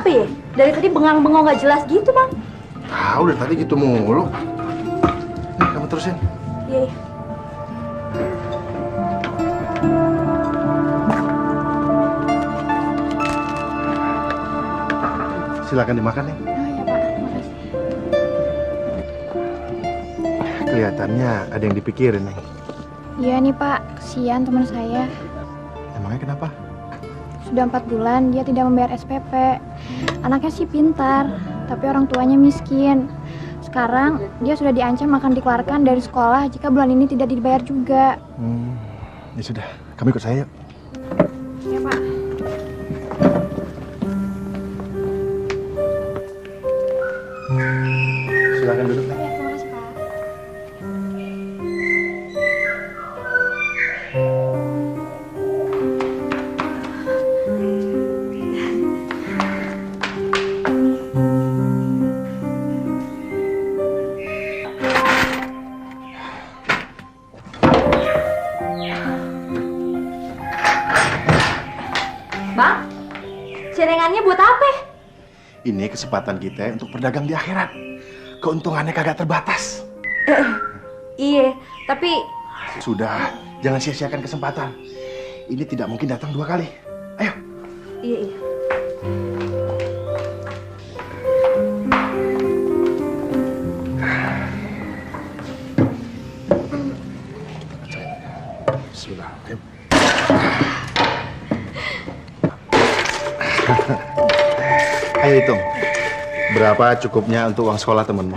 kenapa ya? Dari tadi bengang-bengong nggak jelas gitu, Bang. Tahu dari tadi gitu mulu. Nih, kamu terusin. Iya. Silakan dimakan, Neng. Oh iya, Pak. Makasih. Kelihatannya ada yang dipikirin, Neng. Iya nih Pak, kesian teman saya. Emangnya kenapa? Sudah 4 bulan dia tidak membayar SPP. Anaknya sih pintar, tapi orang tuanya miskin. Sekarang dia sudah diancam akan dikeluarkan dari sekolah jika bulan ini tidak dibayar juga. Ya sudah, kami ikut saya yuk. Ya Pak. Silakan duduk, Neng. Ya, terima kasih Pak. Bang, celengannya buat apa? Ini kesempatan kita untuk berdagang di akhirat. Keuntungannya kagak terbatas. Iya, tapi Sudah, jangan sia-siakan kesempatan. Ini tidak mungkin datang 2 kali. Ayo. iya. Bismillah. Ayo. Ayo hitung. Berapa cukupnya untuk uang sekolah temenmu?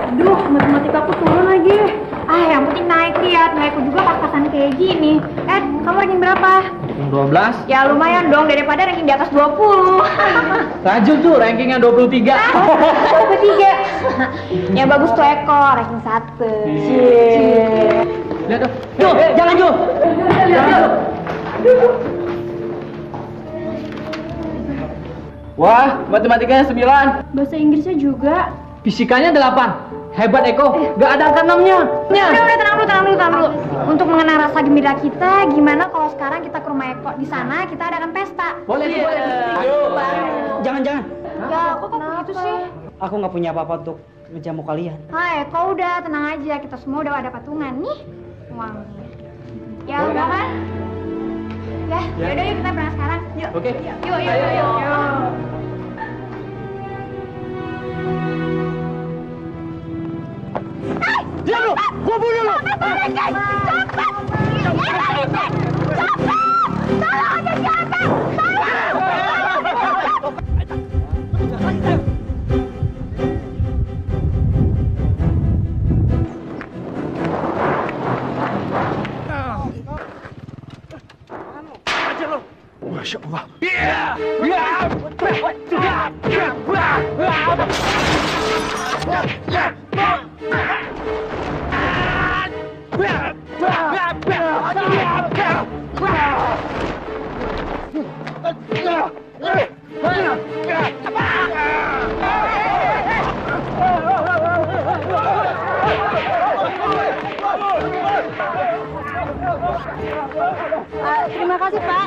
Aduh, matematika aku turun lagi. Yang penting naik lihat. Naikku juga pas-pasan kayak gini. Kamu ranking berapa? 12. Ya lumayan dong, daripada ranking di atas 20. Rajul tuh rankingnya 23. 23. Yang bagus tuh Eko, ranking 1. Lihat tuh. Tuh, jangan Jul. Wah, matematikanya 9. Bahasa Inggrisnya juga. Fisikanya 8. Hebat Eko, gak ada angka 6-nya. Udah, tenang dulu. Untuk mengenang rasa gembira kita, gimana kalau sekarang kita ke rumah Eko? Di sana kita adakan pesta. Boleh. Jangan. Ya, kok begitu sih? Aku nggak punya apa-apa untuk ngejamu kalian. Eko udah, tenang aja. Kita semua udah ada patungan nih. Uangnya. Ya, udah kan? Ya, yaudah yuk kita berangkat sekarang. Yuk. Oke. Yuk. Diam lu, gua bunuh lu. Masya Allah. Terima kasih, Pak.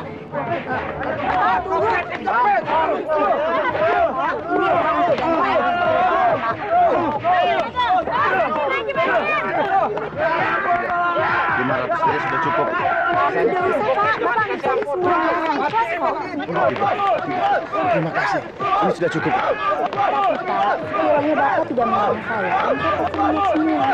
Rp500 sudah cukup. Tidak usah, Pak. Bapak bisa semua. Saya ikhlas kok. Terima kasih. Ini sudah cukup. Pak, sekiranya Bapak tidak melarang saya, saya pasti semua.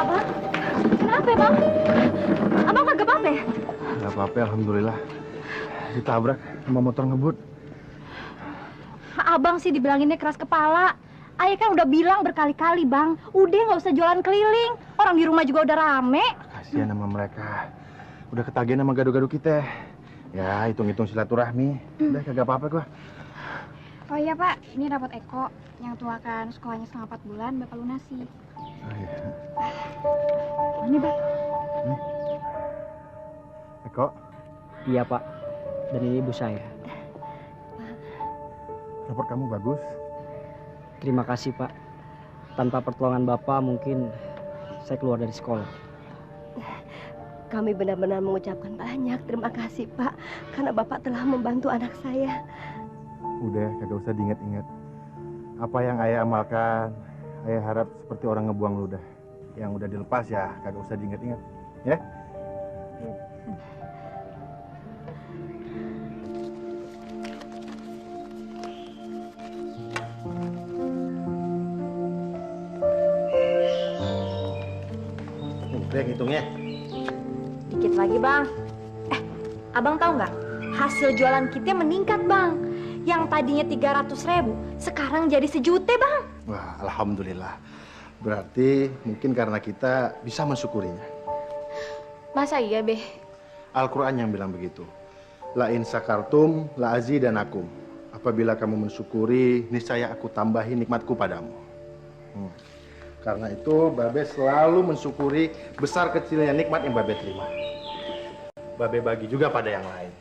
Bang, kenapa Bang? Abang kagak apa-apa ya? Nggak apa-apa, alhamdulillah. Ditabrak sama motor ngebut. Abang sih dibilanginnya keras kepala. Ayah kan udah bilang berkali-kali Bang, udah nggak usah jualan keliling. Orang di rumah juga udah rame. Kasihan sama mereka. Udah ketagihan sama gado-gado kita. Ya, hitung-hitung silaturahmi. Udah kagak apa-apa gua. Oh iya Pak, ini rapot Eko yang tuakan sekolahnya setengah 4 bulan Bapak lunasi. Oh, iya. Ini Pak. Eko, Iya Pak, dan ini ibu saya. raport kamu bagus. Terima kasih Pak. Tanpa pertolongan Bapak mungkin saya keluar dari sekolah. Kami benar-benar mengucapkan banyak terima kasih Pak, karena Bapak telah membantu anak saya. Udah, kagak usah diingat-ingat. Apa yang ayah amalkan, ayah harap seperti orang ngebuang ludah. Yang udah dilepas ya, kagak usah diingat-ingat. Ya? Udah hitungnya. Dikit lagi Bang. Abang tahu nggak? Hasil jualan kita meningkat Bang. Yang tadinya 300.000, sekarang jadi 1 juta Bang. Wah, alhamdulillah. Berarti mungkin karena kita bisa mensyukurinya. Masa iya Be? Al-Quran yang bilang begitu. La in sakartum la azidanakum. Apabila kamu mensyukuri, niscaya aku tambahi nikmatku padamu. Karena itu, Babe selalu mensyukuri besar kecilnya nikmat yang Babe terima. Babe bagi juga pada yang lain.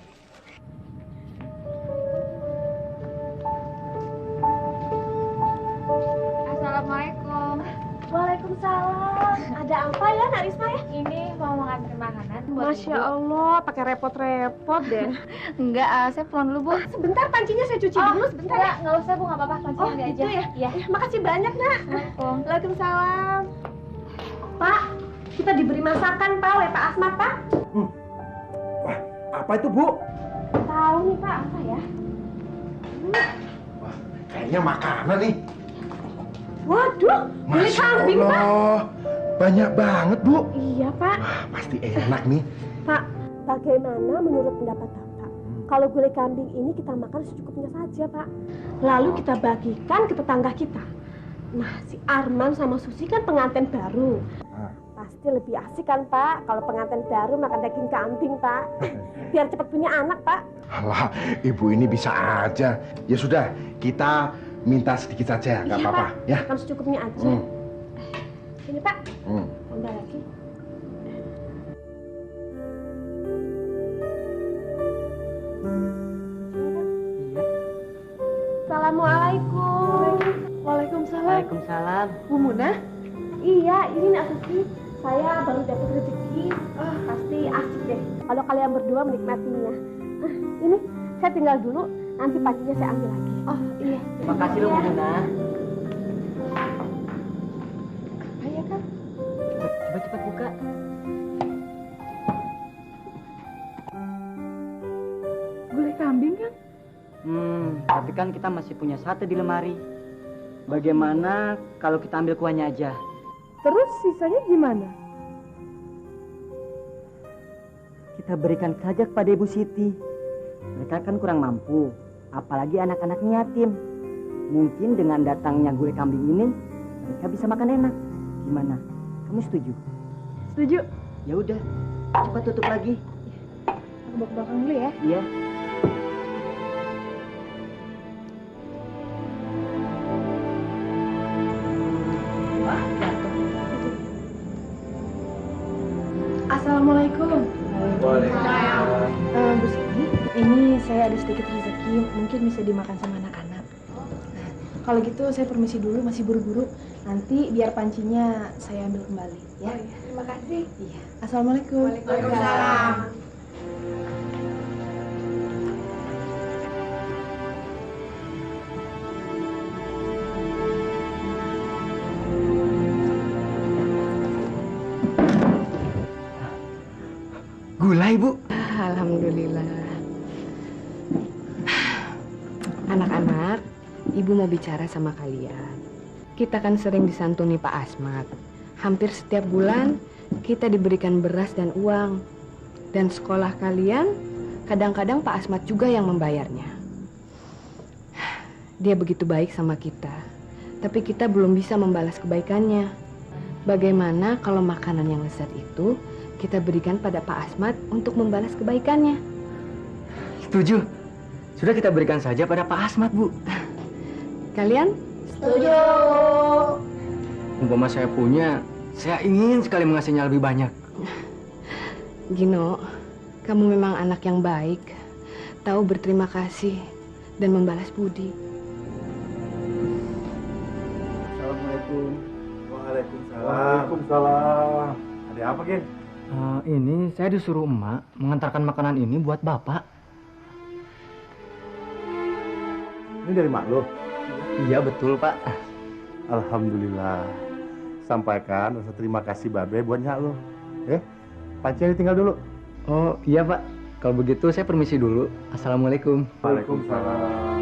Assalamualaikum. Waalaikumsalam. Ada apa ya Nak Risma ya? Ini mau nganter makanan buat Masya Ibu. Allah, pakai repot-repot deh. Enggak, saya pulang dulu Bu. Sebentar pancinya saya cuci dulu sebentar ya. Nggak usah Bu, nggak apa-apa. Pancinya Oh ada gitu aja. ya? Iya. Makasih banyak Nak. Assalamualaikum. Waalaikumsalam. Pak, kita diberi masakan Pak oleh Pak Asmat Pak. Wah, apa itu, Bu? Tahu nih Pak, apa ya? Wah, kayaknya makanan nih. Waduh, beli kambing Pak. Allah, banyak banget, Bu. Iya Pak. Wah, pasti enak nih. Pak, bagaimana menurut pendapat Bapak? Kalau gulai kambing ini kita makan secukupnya saja, Pak. Lalu kita bagikan ke tetangga kita. Nah, si Arman sama Susi kan pengantin baru. Pasti lebih asik kan, Pak? Kalau pengantin baru makan daging kambing, Pak. Biar cepat punya anak, Pak. Alah, ibu ini bisa aja. Ya sudah, kita minta sedikit saja, nggak Iya, apa-apa. Pak. Ya. Makan secukupnya aja. Ini, Pak. Tambah lagi. Assalamualaikum. Waalaikumsalam. Waalaikumsalam. Bu Munah? Iya, ini Nak Susi. Saya baru dapat rezeki. Pasti asik deh kalau kalian berdua menikmatinya. Ini saya tinggal dulu, nanti paginya saya ambil lagi. Oh iya. Makasih loh Bu Muna. Ayo kan. Cepat-cepat buka. Gulai kambing kan? Tapi kan kita masih punya sate di lemari. Bagaimana kalau kita ambil kuahnya aja? Terus sisanya gimana? Kita berikan saja kepada Ibu Siti. Mereka kan kurang mampu, apalagi anak-anaknya yatim. Mungkin dengan datangnya gulai kambing ini, mereka bisa makan enak. Gimana? Kamu setuju? Setuju. Ya udah, cepat tutup lagi. Aku bawa ke belakang dulu ya. Iya. Assalamualaikum. Waalaikumsalam. Bu Siti, ini saya ada sedikit rezeki, mungkin bisa dimakan sama anak-anak. Nah, kalau gitu saya permisi dulu, masih buru-buru. Nanti biar pancinya saya ambil kembali, ya. Terima kasih. Iya. Assalamualaikum. Waalaikumsalam. Gulai, Bu. Alhamdulillah. Anak-anak, Ibu mau bicara sama kalian. Kita kan sering disantuni Pak Asmat. hampir setiap bulan kita diberikan beras dan uang. Dan sekolah kalian, kadang-kadang Pak Asmat juga yang membayarnya. Dia begitu baik sama kita, tapi kita belum bisa membalas kebaikannya. Bagaimana kalau makanan yang lezat itu kita berikan pada Pak Asmat untuk membalas kebaikannya? Setuju. Sudah kita berikan saja pada Pak Asmat, Bu. Kalian? Setuju. Umpama saya punya, saya ingin sekali mengasihnya lebih banyak. Gino, kamu memang anak yang baik, tahu berterima kasih dan membalas budi. Assalamualaikum. Waalaikumsalam. Ada apa, Gen? Ini saya disuruh emak mengantarkan makanan ini buat bapak. Ini dari mak lo? Iya betul, Pak. Alhamdulillah. Sampaikan rasa terima kasih Babe buat nyak lo. Panci ini tinggal dulu. Oh iya, Pak. Kalau begitu saya permisi dulu. Assalamualaikum. Waalaikumsalam.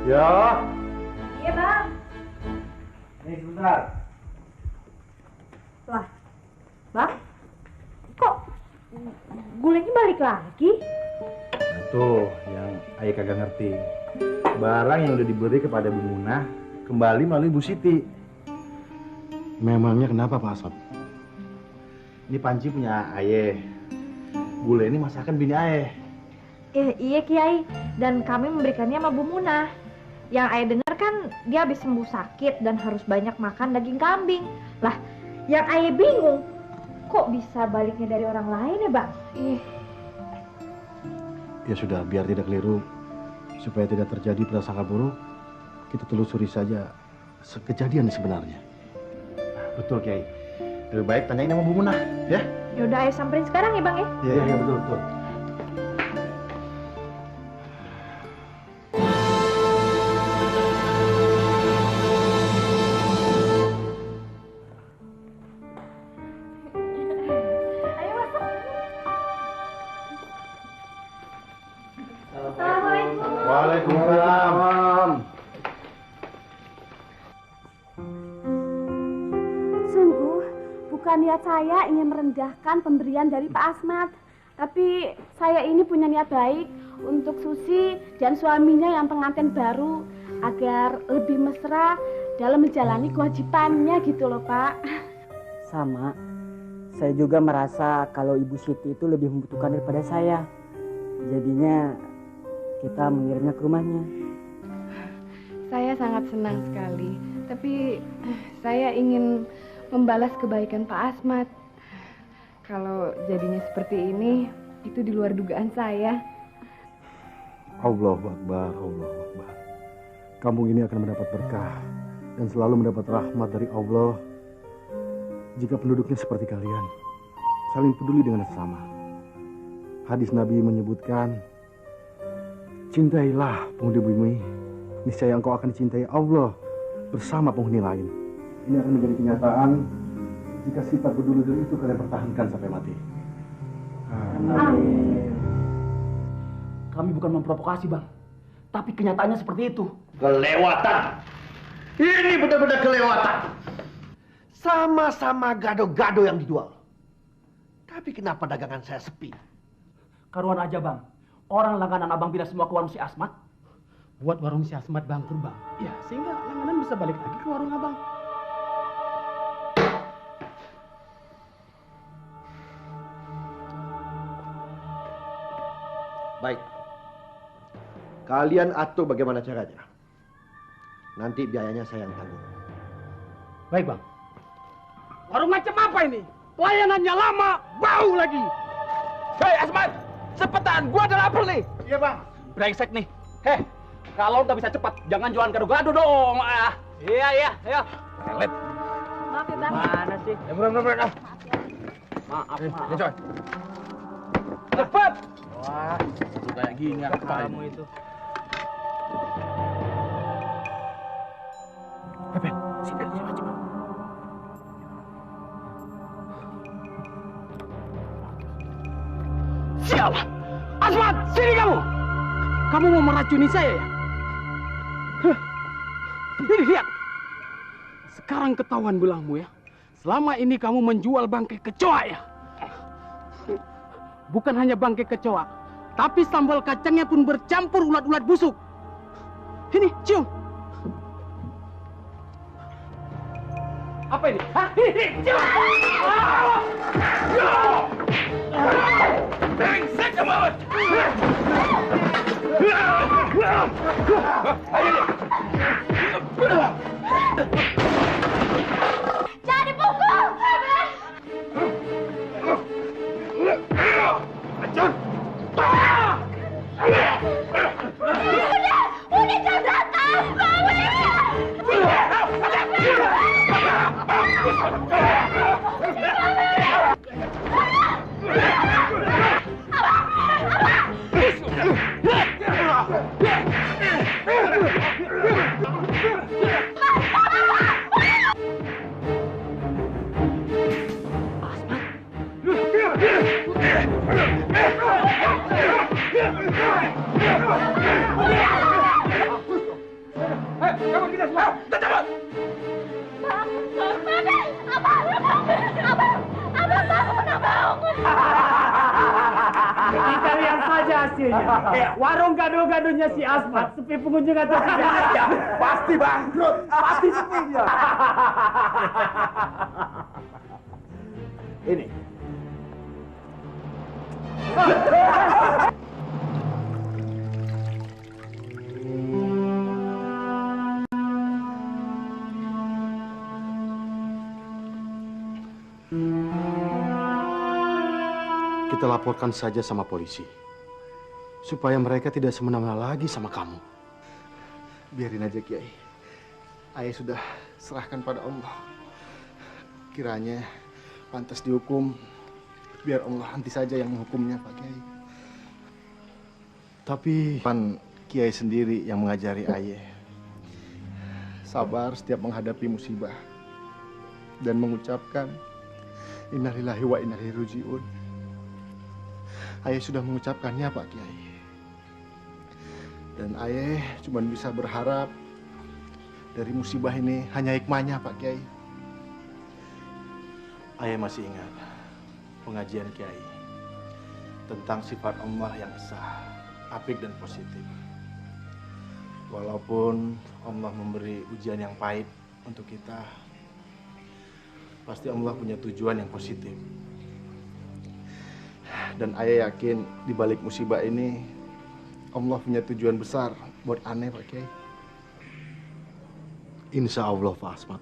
Ya. Iya, Bang. Nih sebentar. Lah, Bang, kok gulenya balik lagi? Nah, tuh yang ayah kagak ngerti. Barang yang udah diberi kepada Bu Munah kembali melalui Bu Siti. Memangnya kenapa Pak Asad? Ini panci punya ayah. Gulai ini masakan bini ayah. Iya, Kiai. Dan kami memberikannya sama Bu Munah. Yang ayah dengar kan dia habis sembuh sakit dan harus banyak makan daging kambing. Lah, yang ayah bingung, kok bisa baliknya dari orang lain ya, Bang? Ya sudah, biar tidak keliru. Supaya tidak terjadi prasangka buruk, kita telusuri saja kejadian sebenarnya. Betul, Kiai. Lebih baik tanyain sama Bu Munah, ya? Yaudah, ayah samperin sekarang ya, Bang ya? Iya, betul. Waalaikumsalam. Sungguh, bukan niat saya ingin merendahkan pemberian dari Pak Asmat. Tapi saya ini punya niat baik untuk Susi dan suaminya yang pengantin baru agar lebih mesra dalam menjalani kewajibannya gitu loh, Pak. Sama. Saya juga merasa kalau Ibu Siti itu lebih membutuhkan daripada saya. Jadinya kita mengirimnya ke rumahnya. Saya sangat senang sekali, tapi saya ingin membalas kebaikan Pak Asmat. Kalau jadinya seperti ini, itu di luar dugaan saya. Allahu Akbar, Allahu Akbar. Kampung ini akan mendapat berkah dan selalu mendapat rahmat dari Allah jika penduduknya seperti kalian, saling peduli dengan sesama. Hadis Nabi menyebutkan, cintailah penghuni bumi, niscaya engkau akan dicintai Allah bersama penghuni lain. Ini akan menjadi kenyataan jika sifat peduli itu kalian pertahankan sampai mati. Amin. Kami bukan memprovokasi, Bang. Tapi kenyataannya seperti itu. Kelewatan. Ini benar-benar kelewatan. Sama-sama gado-gado yang dijual. Tapi kenapa dagangan saya sepi? Karuan aja, Bang. Orang langganan Abang pindah semua ke warung si Asmat. Buat warung si Asmat bangkrut, Bang. Ya, sehingga langganan bisa balik lagi ke warung Abang. Baik. Kalian atur bagaimana caranya. Nanti biayanya saya yang tanggung. Baik, Bang. Warung macam apa ini? Pelayanannya lama, bau lagi. Hei, Asmat! Cepetan, gua ada lapar nih. Iya, Bang. Brengsek nih. Heh, kalau udah bisa cepat, jangan jualan gado-gado dong. Iya, ayo. Lelet. Maaf ya, Bang. Mana sih? Ya, bener. Maaf. Ini, coy. Cepet! Wah, itu kayak gini kamu itu. Pepe, sini cepat. Sialan! Asmat! Kamu mau meracuni saya ya? Hah. Ini lihat. Sekarang ketahuan belahmu ya. Selama ini kamu menjual bangkai kecoa ya. Bukan hanya bangkai kecoa, tapi sambal kacangnya pun bercampur ulat-ulat busuk. Ini, cium. Apa ini? Hah? Ini, cium. Brengsek kamu! Jangan dipukul! Acun! Udah jangan datang! Kamu kita semua, kita cabut! Kita lihat saja hasilnya. Warung gado-gadonya si Asmat sepi pengunjung atau tidak? Pasti bangkrut, pasti sepi dia. Ini. Kita laporkan saja sama polisi. Supaya mereka tidak semena-mena lagi sama kamu. Biarin aja, Kiai. Ayah sudah serahkan pada Allah. Kiranya pantas dihukum. Biar Allah nanti saja yang menghukumnya, Pak Kiai. Tapi Pan Kiai sendiri yang mengajari Ayah sabar setiap menghadapi musibah. Dan mengucapkan innalillahi wa inna ilaihi raji'un. Ayah sudah mengucapkannya, Pak Kiai. Dan Ayah cuma bisa berharap dari musibah ini hanya hikmahnya, Pak Kiai. Ayah masih ingat pengajian Kiai tentang sifat Allah yang esa, apik dan positif. Walaupun Allah memberi ujian yang pahit untuk kita, pasti Allah punya tujuan yang positif. Dan Ayah yakin di balik musibah ini Allah punya tujuan besar buat aneh, Pak Kiai. Insya Allah, Pak Asmat.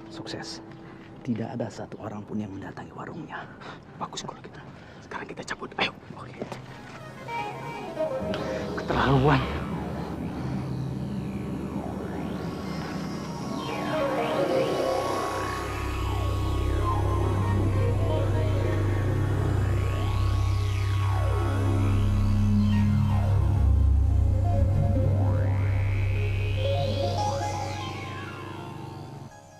Sukses. Tidak ada satu orang pun yang mendatangi warungnya. Bagus kalau kita. Sekarang kita cabut. Ayo. Oke. Keterlaluan.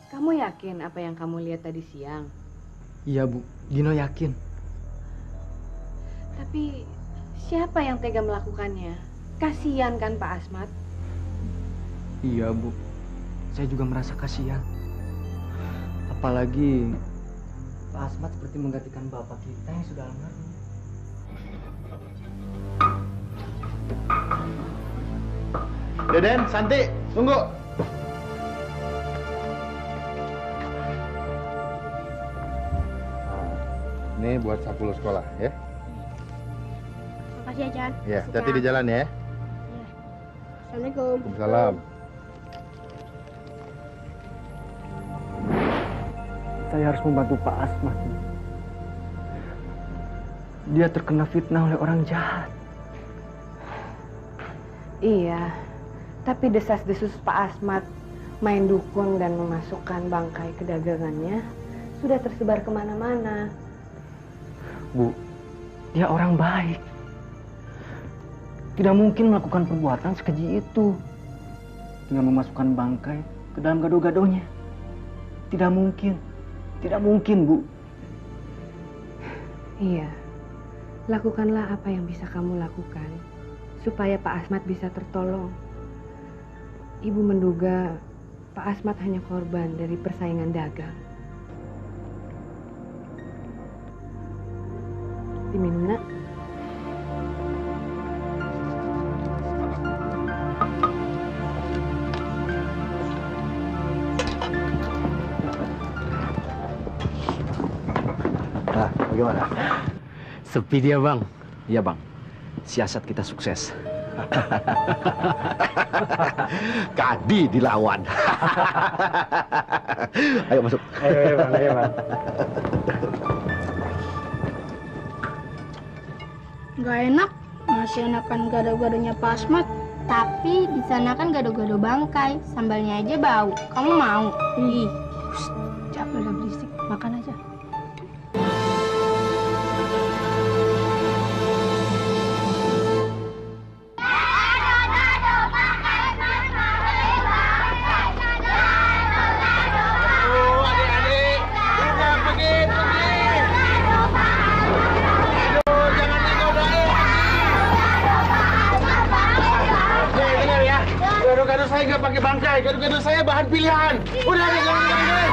Kamu yakin apa yang kamu lihat tadi siang? Iya, Bu. Dino yakin. Tapi siapa yang tega melakukannya? Kasihan kan Pak Asmat? Iya, Bu. Saya juga merasa kasihan. Apalagi Pak Asmat seperti menggantikan bapak kita yang sudah almarhum. Deden, Santi, tunggu. Ini buat sapu lo sekolah, ya. Makasih ya, Chan. Ya, hati-hati di jalan ya. Assalamualaikum. Waalaikumsalam. Saya Saya harus membantu Pak Asmat. Dia terkena fitnah oleh orang jahat. Iya, tapi desas-desus Pak Asmat main dukun dan memasukkan bangkai ke dagangannya sudah tersebar kemana-mana. Bu, dia orang baik. Tidak mungkin melakukan perbuatan sekeji itu dengan memasukkan bangkai ke dalam gado-gadonya. Tidak mungkin. Tidak mungkin, Bu. Iya, lakukanlah apa yang bisa kamu lakukan supaya Pak Asmat bisa tertolong. Ibu menduga Pak Asmat hanya korban dari persaingan dagang. Diminum, Nak. Nah, bagaimana? Sepi dia, Bang. Iya, Bang. Siasat kita sukses. Kadi dilawan. Ayo masuk. Ayo, Bang. Ayo, Bang. Gak enak, masih enakan gado-gadonya Pak Asmat. Tapi di sana kan gado-gado bangkai, sambalnya aja bau. Kamu mau? Ih, capek udah berisik, makan aja. Gado-gado saya nggak pakai bangkai, gado-gado saya bahan pilihan. Udah deh, jangan.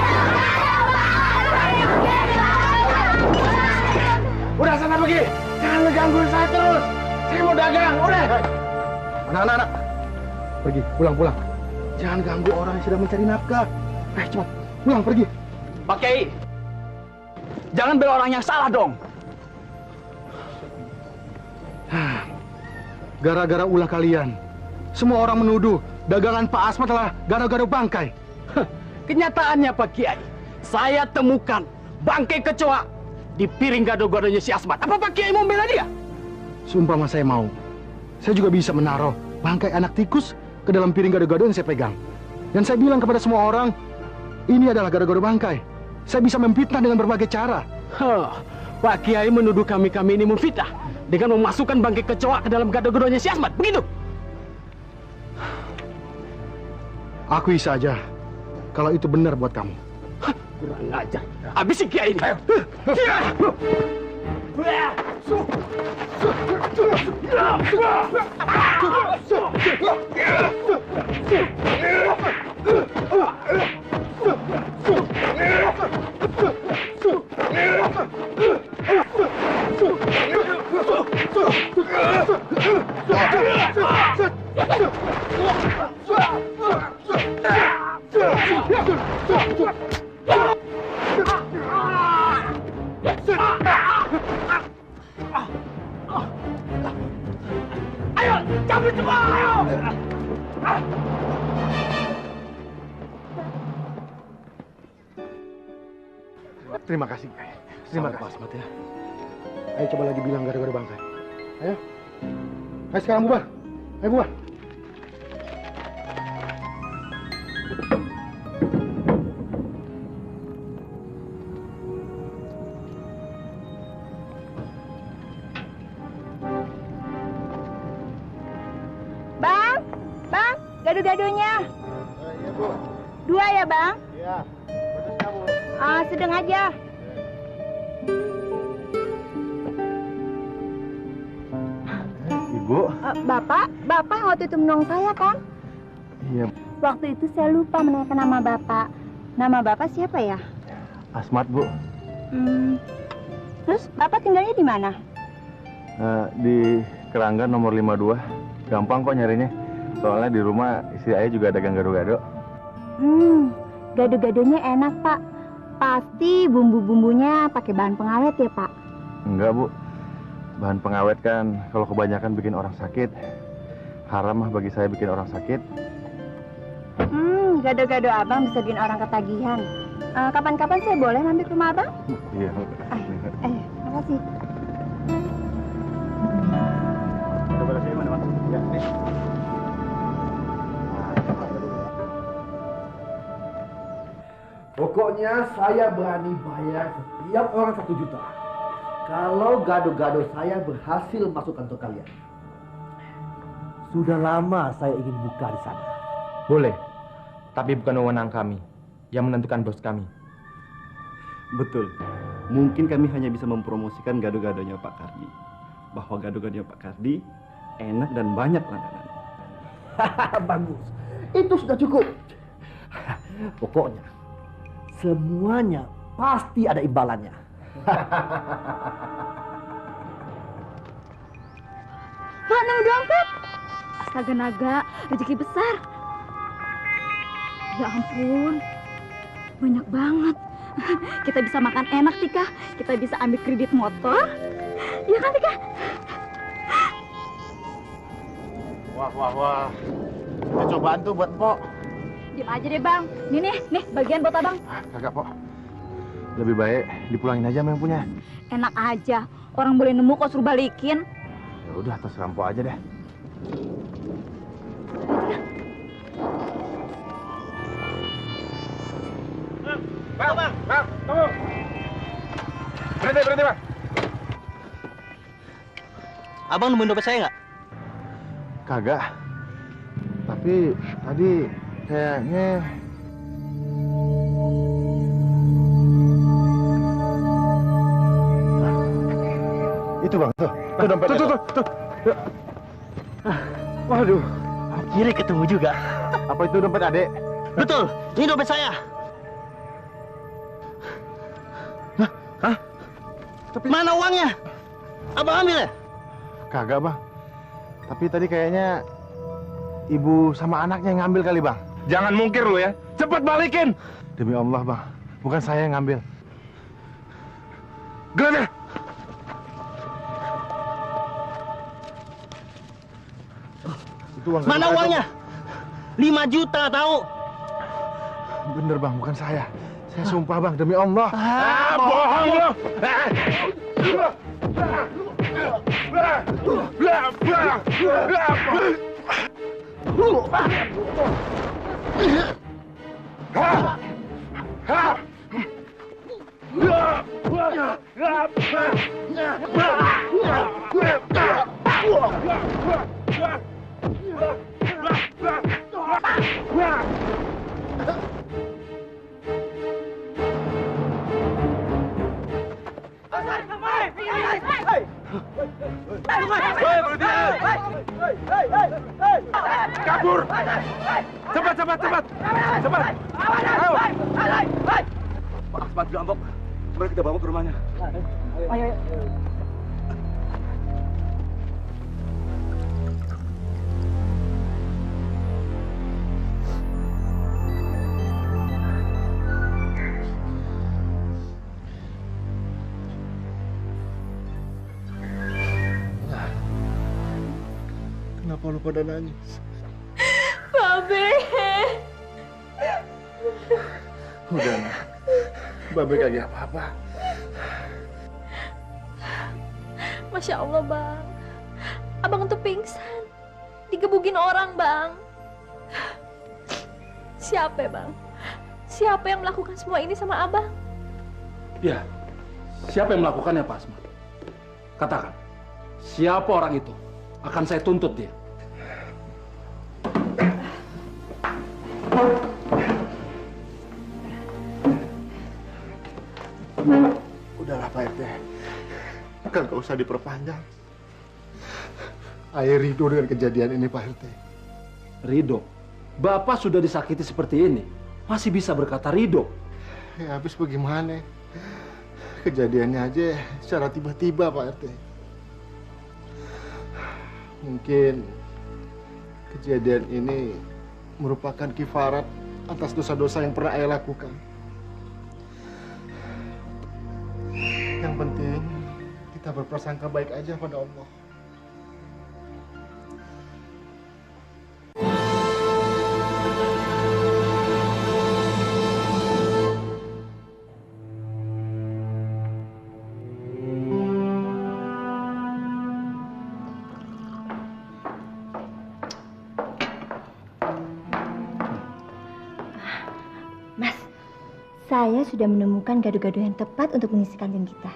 Udah sana pergi, jangan ngegangguin saya terus. Saya mau dagang, udah. Anak-anak, pergi, pulang. Jangan ganggu orang yang sedang mencari nafkah. Cepat, pulang, pergi. Pak Kiai, jangan bela orang yang salah dong. Gara-gara ulah kalian, semua orang menuduh dagangan Pak Asmat adalah gado-gado bangkai. Kenyataannya, Pak Kiai, saya temukan bangkai kecoa di piring gado-gadonya si Asmat. Apa Pak Kiai mau bela dia? Sumpah mas, saya mau. Saya juga bisa menaruh bangkai anak tikus ke dalam piring gado-gado yang saya pegang. Dan saya bilang kepada semua orang, ini adalah gado-gado bangkai. Saya bisa memfitnah dengan berbagai cara. Pak Kiai menuduh kami ini memfitnah dengan memasukkan bangkai kecoa ke dalam gado-gadonya si Asmat, begitu? Akui saja kalau itu benar buat kamu. Kurang ajar. Habis si Kiai ini. Ayo, cabut semua, ayo! Terima kasih, Kiai. Terima kasih. Asmat ya. Ayo coba lagi bilang gado-gado bangkai. Ayo. Ayo sekarang bubar. Ayo bubar. Bang, gado-gadonya. Iya, Bu. 2 ya, Bang? Iya. Pedas kamu. Sedang aja. Ibu. Bapak yang waktu itu menolong saya kan? Iya. Waktu itu saya lupa menanyakan nama Bapak. Nama Bapak siapa ya? Asmat, Bu. Terus Bapak tinggalnya di mana? Di Keranggan nomor 52. Gampang kok nyarinya. Soalnya di rumah istri ayah juga dagang gado-gado. Gado-gadonya enak, Pak. Pasti bumbu-bumbunya pakai bahan pengawet ya, Pak? Enggak, Bu. Bahan pengawet kan kalau kebanyakan bikin orang sakit. Haram mah bagi saya bikin orang sakit. Gado-gado abang bisa bikin orang ketagihan. Kapan-kapan saya boleh mampir ke rumah abang? Iya. Makasih. Pada saya mana, Bang? Ya, nih. Pokoknya saya berani bayar setiap orang 1 juta. Kalau gado-gado saya berhasil masuk kantor kalian. Sudah lama saya ingin buka di sana. Boleh, tapi bukan wewenang kami yang menentukan bos kami. Betul. Mungkin kami hanya bisa mempromosikan gado-gadonya Pak Kardi. Bahwa gado-gadonya Pak Kardi enak dan banyak langganan. Bagus. Itu sudah cukup. Pokoknya semuanya pasti ada imbalannya. Mana dompet? Astaga naga, rezeki besar. Ya ampun, banyak banget. Kita bisa makan enak, Tika. Kita bisa ambil kredit motor. Ya kan, Tika? Wah. Ini cobaan tuh buat Pok. Diam aja deh, Bang. Nih, bagian buat Abang. Kagak, Pok. Lebih baik dipulangin aja sama yang punya. Enak aja. Orang boleh nemu kok suruh balikin. Ya udah, terserah Pok aja deh. Bang, tunggu. Berhenti, Bang. Abang nemuin dompet saya nggak? Kagak. Tapi tadi kayaknya itu, Bang. Tuh dompetnya. Tuh. Waduh. Akhirnya ketemu juga. Apa itu dompet Adek? Betul, ini dompet saya. Hah? Mana uangnya? Abang ambil ya? Kagak, Bang. Tapi tadi kayaknya ibu sama anaknya yang ngambil kali, Bang. Jangan mungkir lu ya. Cepat balikin. Demi Allah, Bang. Bukan saya yang ngambil. Geledah. Itu uang Mana saya, uangnya? 5 juta tahu. Bang. Bener, Bang. Bukan saya. Saya sumpah, Bang. Demi Allah. Bohong lu. Kabur! Cepat! Ayo! Pak Asmat Gambok. Mari kita bawa ke rumahnya. Ayo. Kenapa lu pada nangis? Babe. Udah, Nak. Babe kagak apa-apa. Masya Allah, Bang. Abang tuh pingsan. Digebugin orang, Bang. Siapa ya, Bang? Siapa yang melakukan semua ini sama Abang? Ya, siapa yang melakukannya, Pak Asmat? Katakan, siapa orang itu? Akan saya tuntut dia. Udahlah, Pak RT. Kan gak usah diperpanjang. Ayah ridho dengan kejadian ini, Pak RT. Ridho, Bapak sudah disakiti seperti ini, masih bisa berkata ridho. Ya, habis bagaimana? Kejadiannya aja secara tiba-tiba, Pak RT. Mungkin kejadian ini merupakan kifarat atas dosa-dosa yang pernah ayah lakukan. Yang penting kita berprasangka baik aja pada Allah. Saya sudah menemukan gado-gado yang tepat untuk mengisi kantin kita.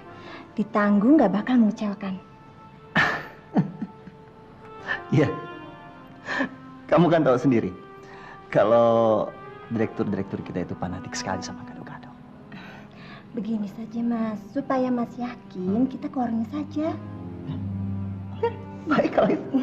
Ditanggung nggak bakal mengecewakan. Iya. Kamu kan tahu sendiri kalau direktur-direktur kita itu fanatik sekali sama gado-gado. Begini saja Mas, supaya Mas yakin kita ke warungnya saja. Baik kalau itu.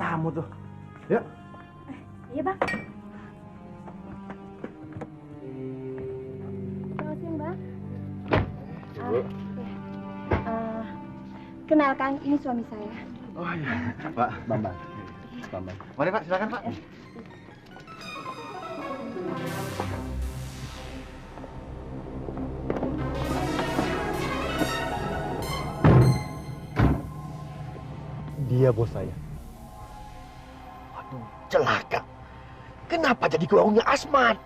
Kamu tuh. Ya. Iya, Bang. Selamat siang, Bang. Kenalkan, ini suami saya. Oh iya, Pak Bambang. Bambang. Mari Pak, silakan Pak. Dia bos saya. Celaka. Kenapa jadi ke warungnya Asmat?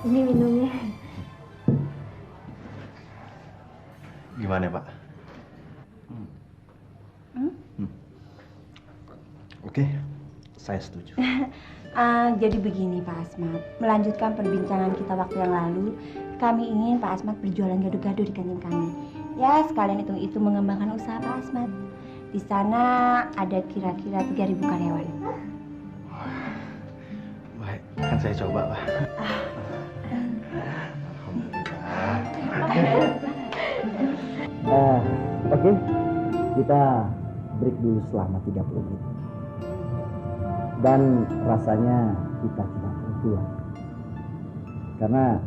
Ini minumnya. Gimana Pak? Oke, saya setuju. Jadi begini Pak Asmat, melanjutkan perbincangan kita waktu yang lalu, kami ingin Pak Asmat berjualan gado-gado di kantin kami. Ya, sekalian hitung-hitung mengembangkan usaha Pak Asmat. Di sana ada kira-kira 3.000 karyawan. Baik, kan saya coba Pak. Oke, kita break dulu selama 30 menit. Dan rasanya kita tidak perlu pulang. Karena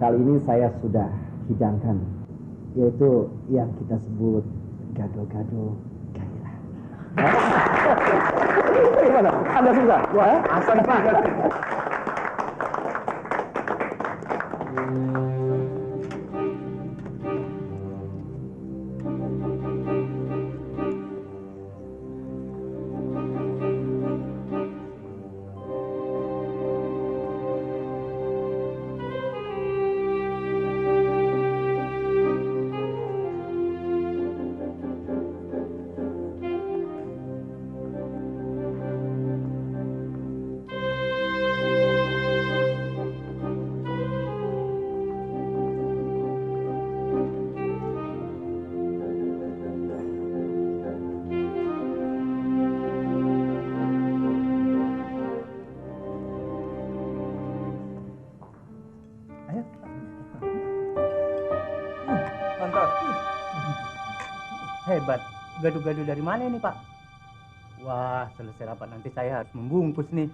kali ini saya sudah hidangkan, yaitu yang kita sebut gado-gado gairah. Gimana? Anda suka? Wah, asal Pak. Hebat. Gado-gado dari mana ini, Pak? Wah, selesai rapat nanti saya harus membungkus nih.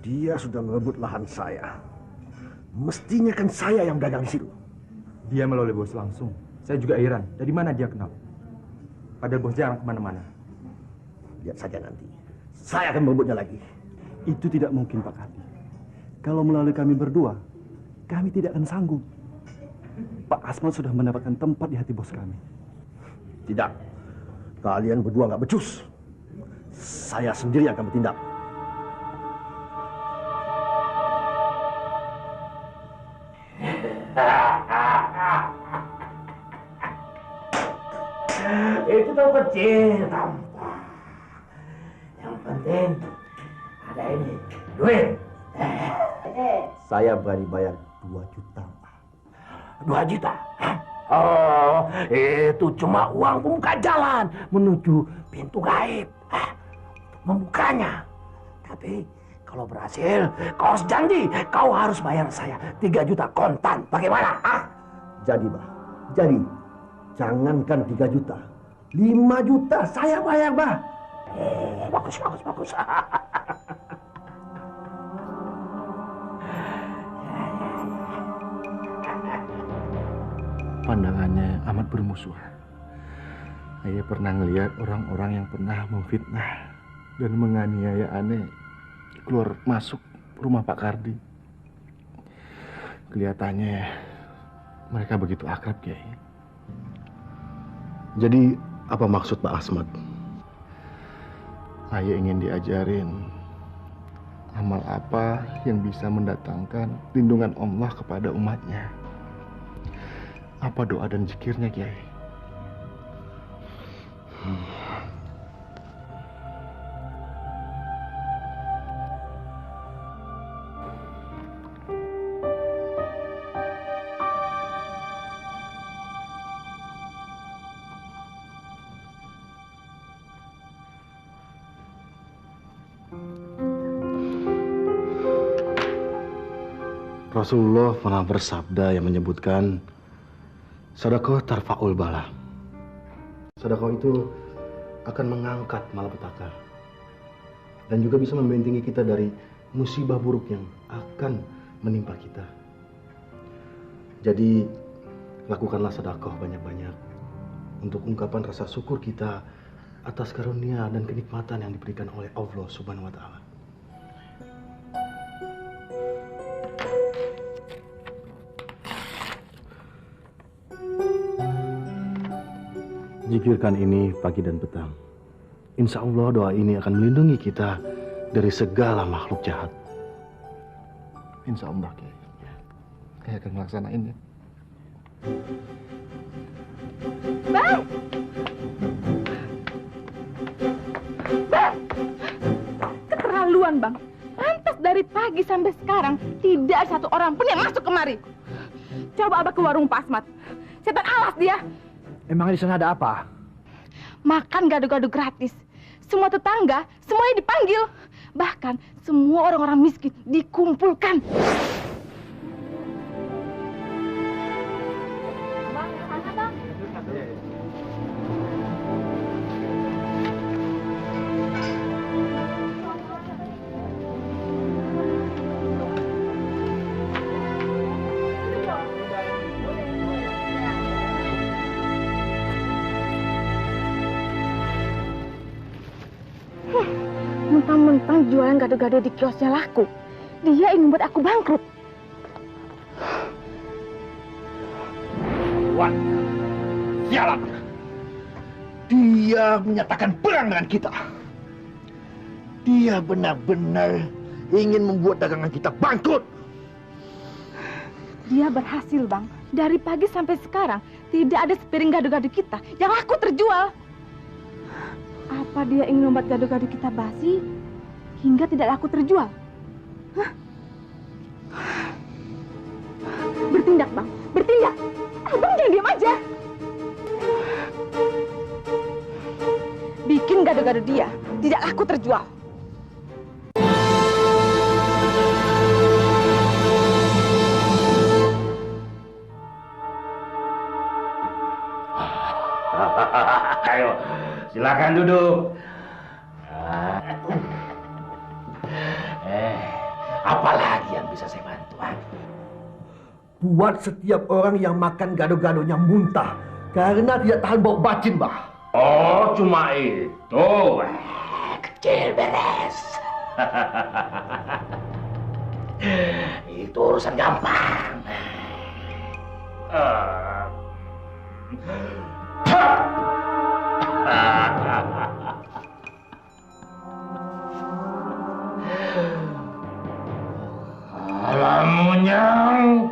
Dia sudah merebut lahan saya. Mestinya kan saya yang dagang di situ. Dia melalui bos langsung. Saya juga heran, dari mana dia kenal? Padahal bos jarang kemana-mana. Lihat saja nanti. Saya akan merebutnya lagi. Itu tidak mungkin, Pak Kardi. Kalau melalui kami berdua, kami tidak akan sanggup. Pak Asmat sudah mendapatkan tempat di hati bos kami. Tidak. Kalian berdua nggak becus. Saya sendiri akan bertindak. Itu tuh kecil, gampang. Yang penting ada ini, duit. Saya berani bayar 2 juta, Pak. 2 juta? Hah? Oh, itu cuma uang pembuka jalan menuju pintu gaib. Untuk membukanya. Tapi kalau berhasil, kau harus janji kau harus bayar saya 3 juta kontan. Bagaimana? Jadi, Bah. Jadi, jangankan 3 juta. 5 juta saya bayar, Bah. Bagus. Pandangannya amat bermusuhan. Saya pernah melihat orang-orang yang pernah memfitnah dan menganiaya Ane keluar masuk rumah Pak Kardi. Kelihatannya mereka begitu akrab, Kiai. Jadi apa maksud Pak Asmat? Saya ingin diajarin amal apa yang bisa mendatangkan lindungan Allah kepada umatnya. Apa doa dan zikirnya, Kiai? Rasulullah pernah bersabda yang menyebutkan sedekah tarfa'ul bala. Sedekah itu akan mengangkat malapetaka dan juga bisa membentengi kita dari musibah buruk yang akan menimpa kita. Jadi lakukanlah sedekah banyak-banyak untuk ungkapan rasa syukur kita atas karunia dan kenikmatan yang diberikan oleh Allah Subhanahu wa taala. Zikirkan ini pagi dan petang. Insya Allah doa ini akan melindungi kita dari segala makhluk jahat. Insya Allah, Kiai. Saya akan melaksanainnya. Bang! Bang! Keterlaluan, Bang. Pantas dari pagi sampai sekarang tidak ada satu orang pun yang masuk kemari. Coba Abah ke warung Pak Asmat. Setan alas dia. Emang di sana ada apa? Makan gado-gado gratis. Semua tetangga, semuanya dipanggil. Bahkan semua orang-orang miskin dikumpulkan. Bang, ke sana, Bang. Mentang-mentang jualan gado-gado di kiosnya laku, dia ingin membuat aku bangkrut. Wah, sialan! Dia menyatakan perang dengan kita. Dia benar-benar ingin membuat dagangan kita bangkrut. Dia berhasil, Bang. Dari pagi sampai sekarang, tidak ada sepiring gado-gado kita yang laku terjual. Apa dia ingin membuat gado-gado kita basi hingga tidak laku terjual? Hah? Bertindak, Bang. Bertindak. Abang jangan diam aja. Bikin gado-gado dia tidak laku terjual. Ayo, silakan duduk. Apalagi yang bisa saya bantu? Buat setiap orang yang makan gado-gadonya muntah karena tidak tahan bau bacin, Bah. Oh, cuma itu. Kecil beres. Itu urusan gampang. Alamunyang,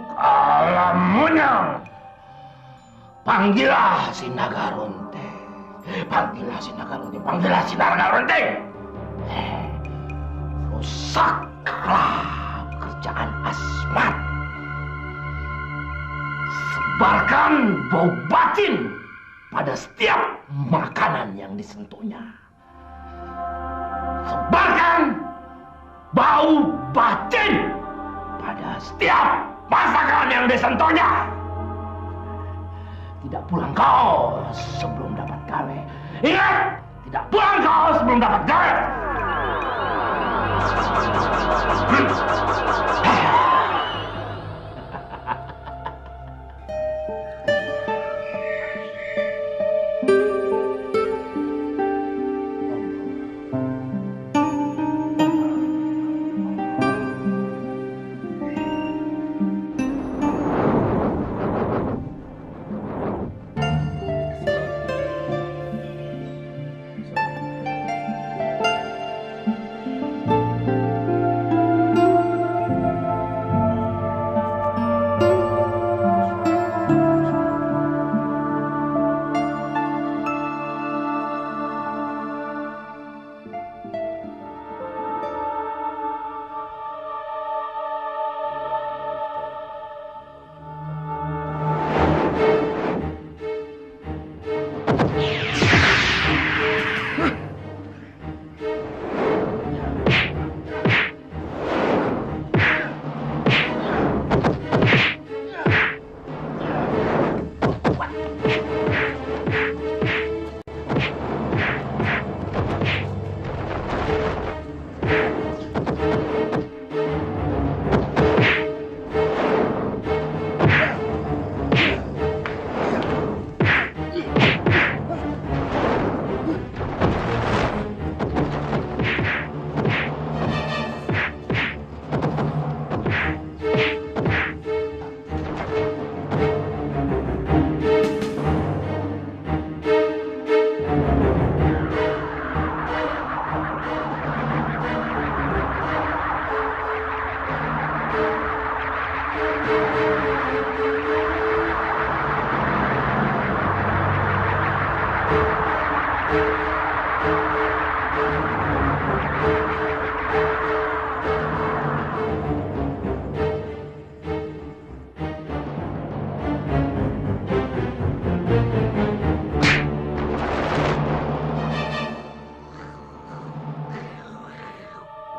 panggillah si Nagarunte, panggillah si Nagarunte, panggillah si Nagarunte. Rusaklah pekerjaan Asmat. Sebarkan bau bacin pada setiap makanan yang disentuhnya. Sebarkan bau bacin pada setiap masakan yang disentuhnya. Tidak pulang kau sebelum dapat gawe. Ingat, tidak pulang kau sebelum dapat gawe.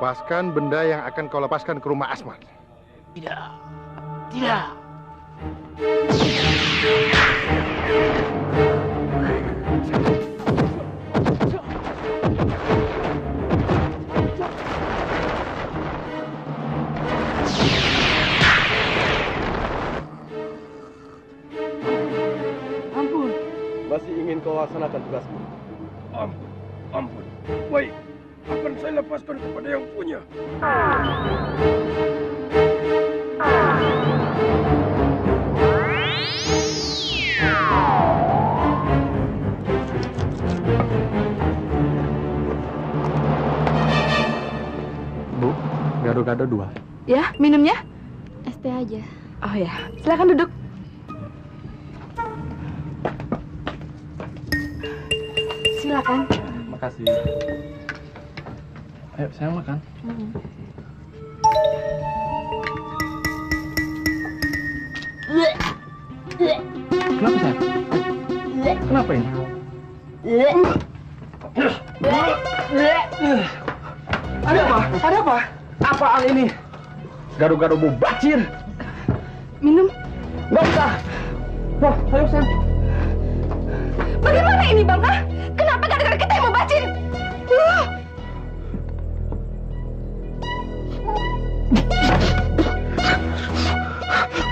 Lepaskan benda yang akan kau lepaskan ke rumah Asmat. Tidak. Tidak. Ampun. Masih ingin kau laksanakan tugasmu? Ampun. Baik. Akan saya lepaskan kepada yang punya. Bu, gado-gado 2. Ya, minumnya? Es teh aja. Oh ya, silakan duduk. Silakan. Makasih. Ayo, saya makan. Kenapa, sayang? Kenapa ini? Ada apa? Ada apa? Apaan ini? Gado-gado bau bacin. Minum. Nggak usah. Wah, ayo, Sam. Bagaimana ini, Bang? Hah? Kenapa gara-gara kita yang mau bacin?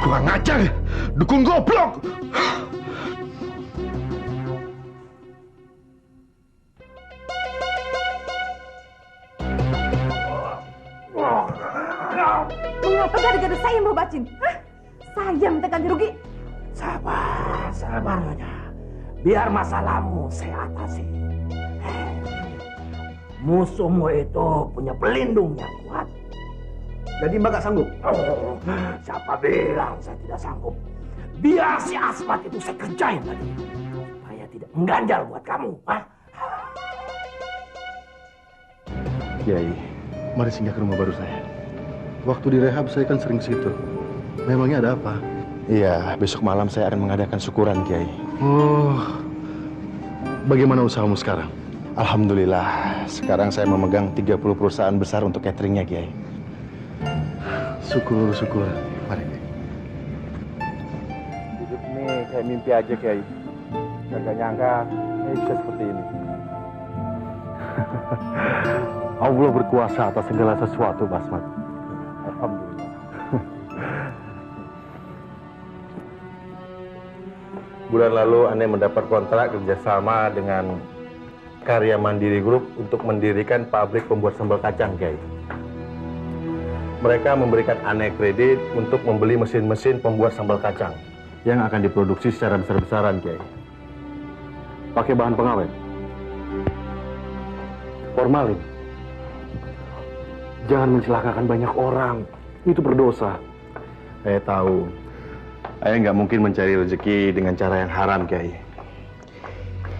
Kurang ajar, dukun goblok. Mengapa gara-gara saya yang mau bacin? Hah? Saya minta ganti rugi. Sabar, sabar Nyonya. Biar masalahmu saya atasi. Musuhmu itu punya pelindung yang kuat. Jadi Mbak gak sanggup? Oh, siapa bilang saya tidak sanggup? Biar si Asmat itu saya kerjain lagi. Supaya tidak mengganjal buat kamu. Hah? Kiai, mari singgah ke rumah baru saya. Waktu direhab saya kan sering ke situ. Memangnya ada apa? Iya, besok malam saya akan mengadakan syukuran, Kiai. Oh, bagaimana usahamu sekarang? Alhamdulillah, sekarang saya memegang 30 perusahaan besar untuk cateringnya, Kiai. Syukur. Mari. Hidup ini kayak mimpi aja, Kiai. Gak nyangka bisa seperti ini. Allah berkuasa atas segala sesuatu, Basmat. Alhamdulillah. Bulan lalu Ane mendapat kontrak kerjasama dengan Karya Mandiri Group untuk mendirikan pabrik pembuat sambal kacang, Kiai. Mereka memberikan Ane kredit untuk membeli mesin-mesin pembuat sambal kacang yang akan diproduksi secara besar-besaran, Kiai. Pakai bahan pengawet formalin. Jangan mencelakakan banyak orang, itu berdosa. Saya tahu. Saya nggak mungkin mencari rezeki dengan cara yang haram, Kiai.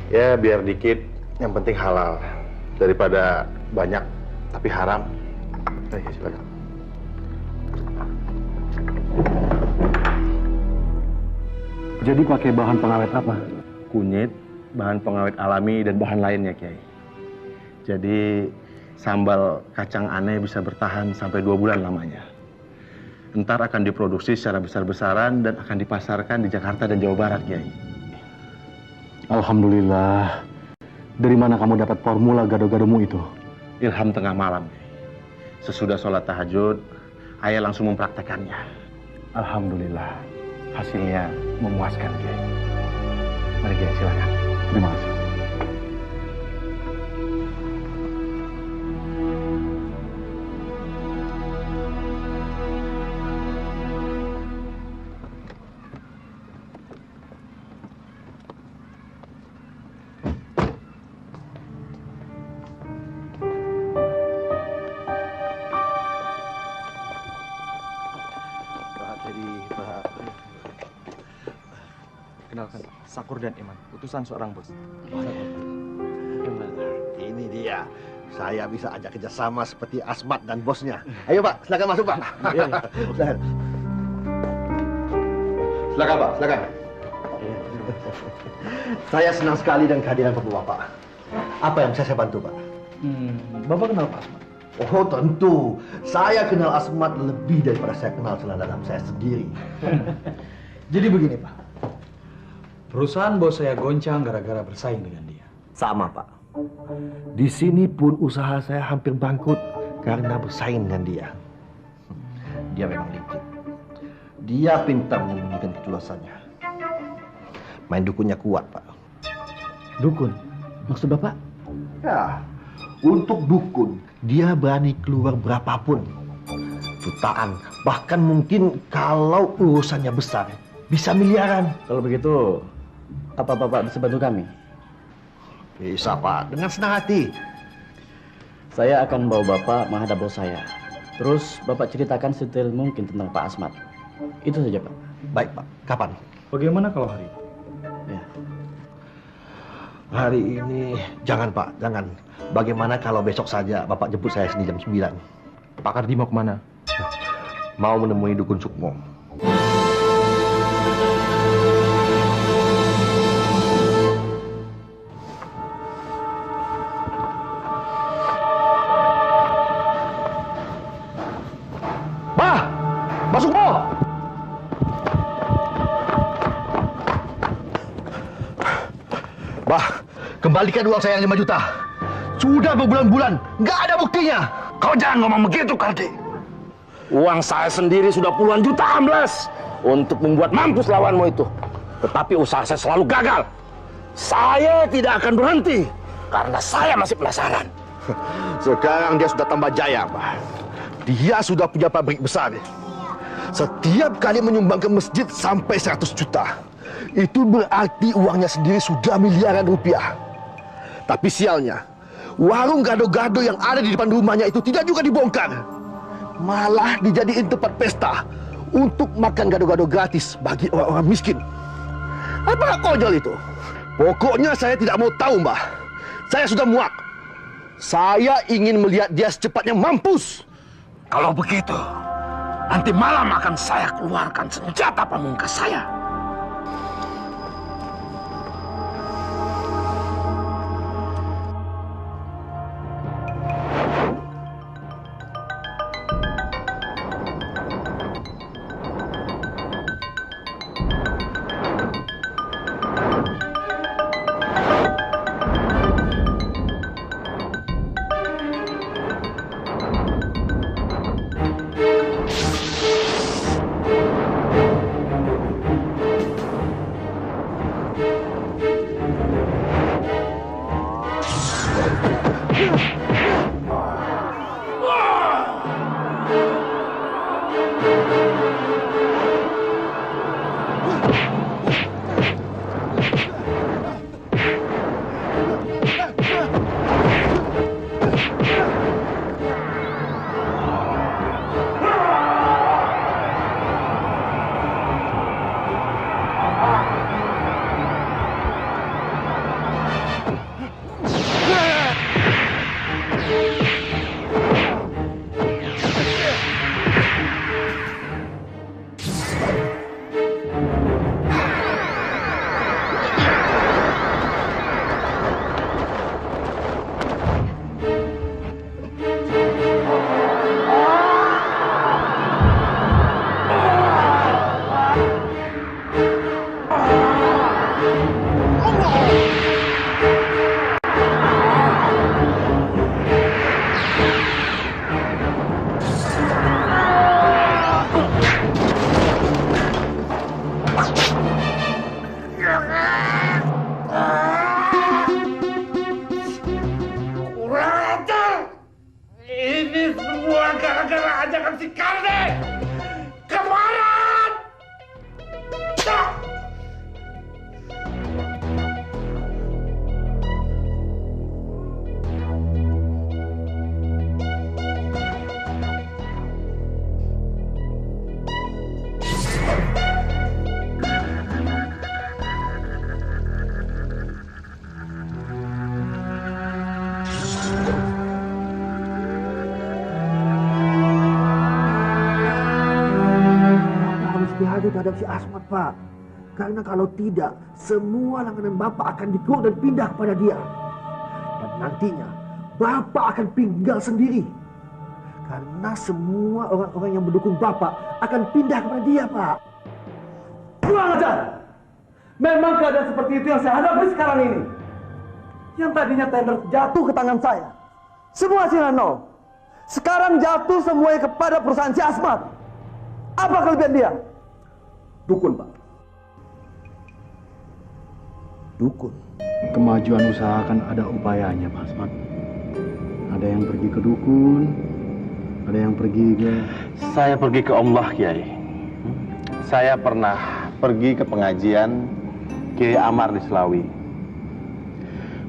Ya, biar dikit, yang penting halal. Daripada banyak, tapi haram. Ayo, silakan. Jadi pakai bahan pengawet apa? Kunyit, bahan pengawet alami, dan bahan lainnya, Kiai. Jadi, sambal kacang Ane bisa bertahan sampai 2 bulan lamanya. Ntar akan diproduksi secara besar-besaran dan akan dipasarkan di Jakarta dan Jawa Barat, Kiai. Alhamdulillah. Dari mana kamu dapat formula gado-gadomu itu? Ilham tengah malam. Sesudah sholat tahajud, Ayah langsung mempraktekannya. Alhamdulillah. Hasilnya memuaskan, Kiai. Mari, Kiai, silakan. Terima kasih. Kenalkan, Sakur dan Iman, utusan seorang bos. Ini dia. Saya bisa ajak kerjasama seperti Asmat dan bosnya. Ayo, Pak, silakan masuk, Pak. Silakan. Silakan, Pak, silakan. Saya senang sekali dengan kehadiran Bapak. Apa yang bisa saya bantu, Pak? Bapak kenal Pak Asmat? Oh, tentu. Saya kenal Asmat lebih daripada saya kenal saudara dalam saya sendiri. Jadi begini, Pak. Perusahaan bos saya goncang gara-gara bersaing dengan dia. Sama, Pak. Di sini pun usaha saya hampir bangkrut karena bersaing dengan dia. Dia memang licik. Dia pintar menyembunyikan ketulusannya. Main dukunnya kuat, Pak. Dukun? Maksud Bapak? Ya, untuk dukun, dia berani keluar berapapun. Jutaan, bahkan mungkin kalau urusannya besar, bisa miliaran. Kalau begitu, apa Bapak bisa bantu kami? Bisa, Pak. Dengan senang hati. Saya akan bawa Bapak menghadap bos saya. Terus Bapak ceritakan sedetail mungkin tentang Pak Asmat. Itu saja, Pak. Baik, Pak. Kapan? Bagaimana kalau hari? Ya. Hari ini, jangan, Pak. Jangan. Bagaimana kalau besok saja Bapak jemput saya sendiri jam 9? Pak Kardi mau kemana? Mau menemui Dukun Sukmo. Masuk, Mo! Bah, kembalikan uang saya yang 5 juta. Sudah berbulan-bulan, nggak ada buktinya. Kau jangan ngomong begitu, Kardi. Uang saya sendiri sudah puluhan juta amblas untuk membuat mampus lawanmu itu. Tetapi usaha saya selalu gagal. Saya tidak akan berhenti karena saya masih penasaran. Sekarang dia sudah tambah jaya, Pak. Dia sudah punya pabrik besar. Setiap kali menyumbang ke masjid sampai 100 juta. Itu berarti uangnya sendiri sudah miliaran rupiah. Tapi sialnya, warung gado-gado yang ada di depan rumahnya itu tidak juga dibongkar. Malah dijadiin tempat pesta untuk makan gado-gado gratis bagi orang-orang miskin. Apa konyol itu? Pokoknya saya tidak mau tahu, Mbah. Saya sudah muak. Saya ingin melihat dia secepatnya mampus. Kalau begitu, Nanti malam akan saya keluarkan senjata pamungkas saya. Terhadap si Asmat, Pak. Karena kalau tidak, semua langganan Bapak akan dikurung dan pindah kepada dia. Dan nantinya, Bapak akan tinggal sendiri. Karena semua orang-orang yang mendukung Bapak akan pindah kepada dia, Pak. Kurang ajar! Memang keadaan seperti itu yang saya hadapi sekarang ini. Yang tadinya tender jatuh ke tangan saya. Semua hasilnya nol. Sekarang jatuh semuanya kepada perusahaan si Asmat. Apa kelebihan dia? Dukun, Pak. Dukun. Kemajuan usaha kan ada upayanya, Pak Asmat. Ada yang pergi ke dukun, ada yang pergi ke... Saya pergi ke Allah, Kiai. Saya pernah pergi ke pengajian Kiai Amar di Selawi.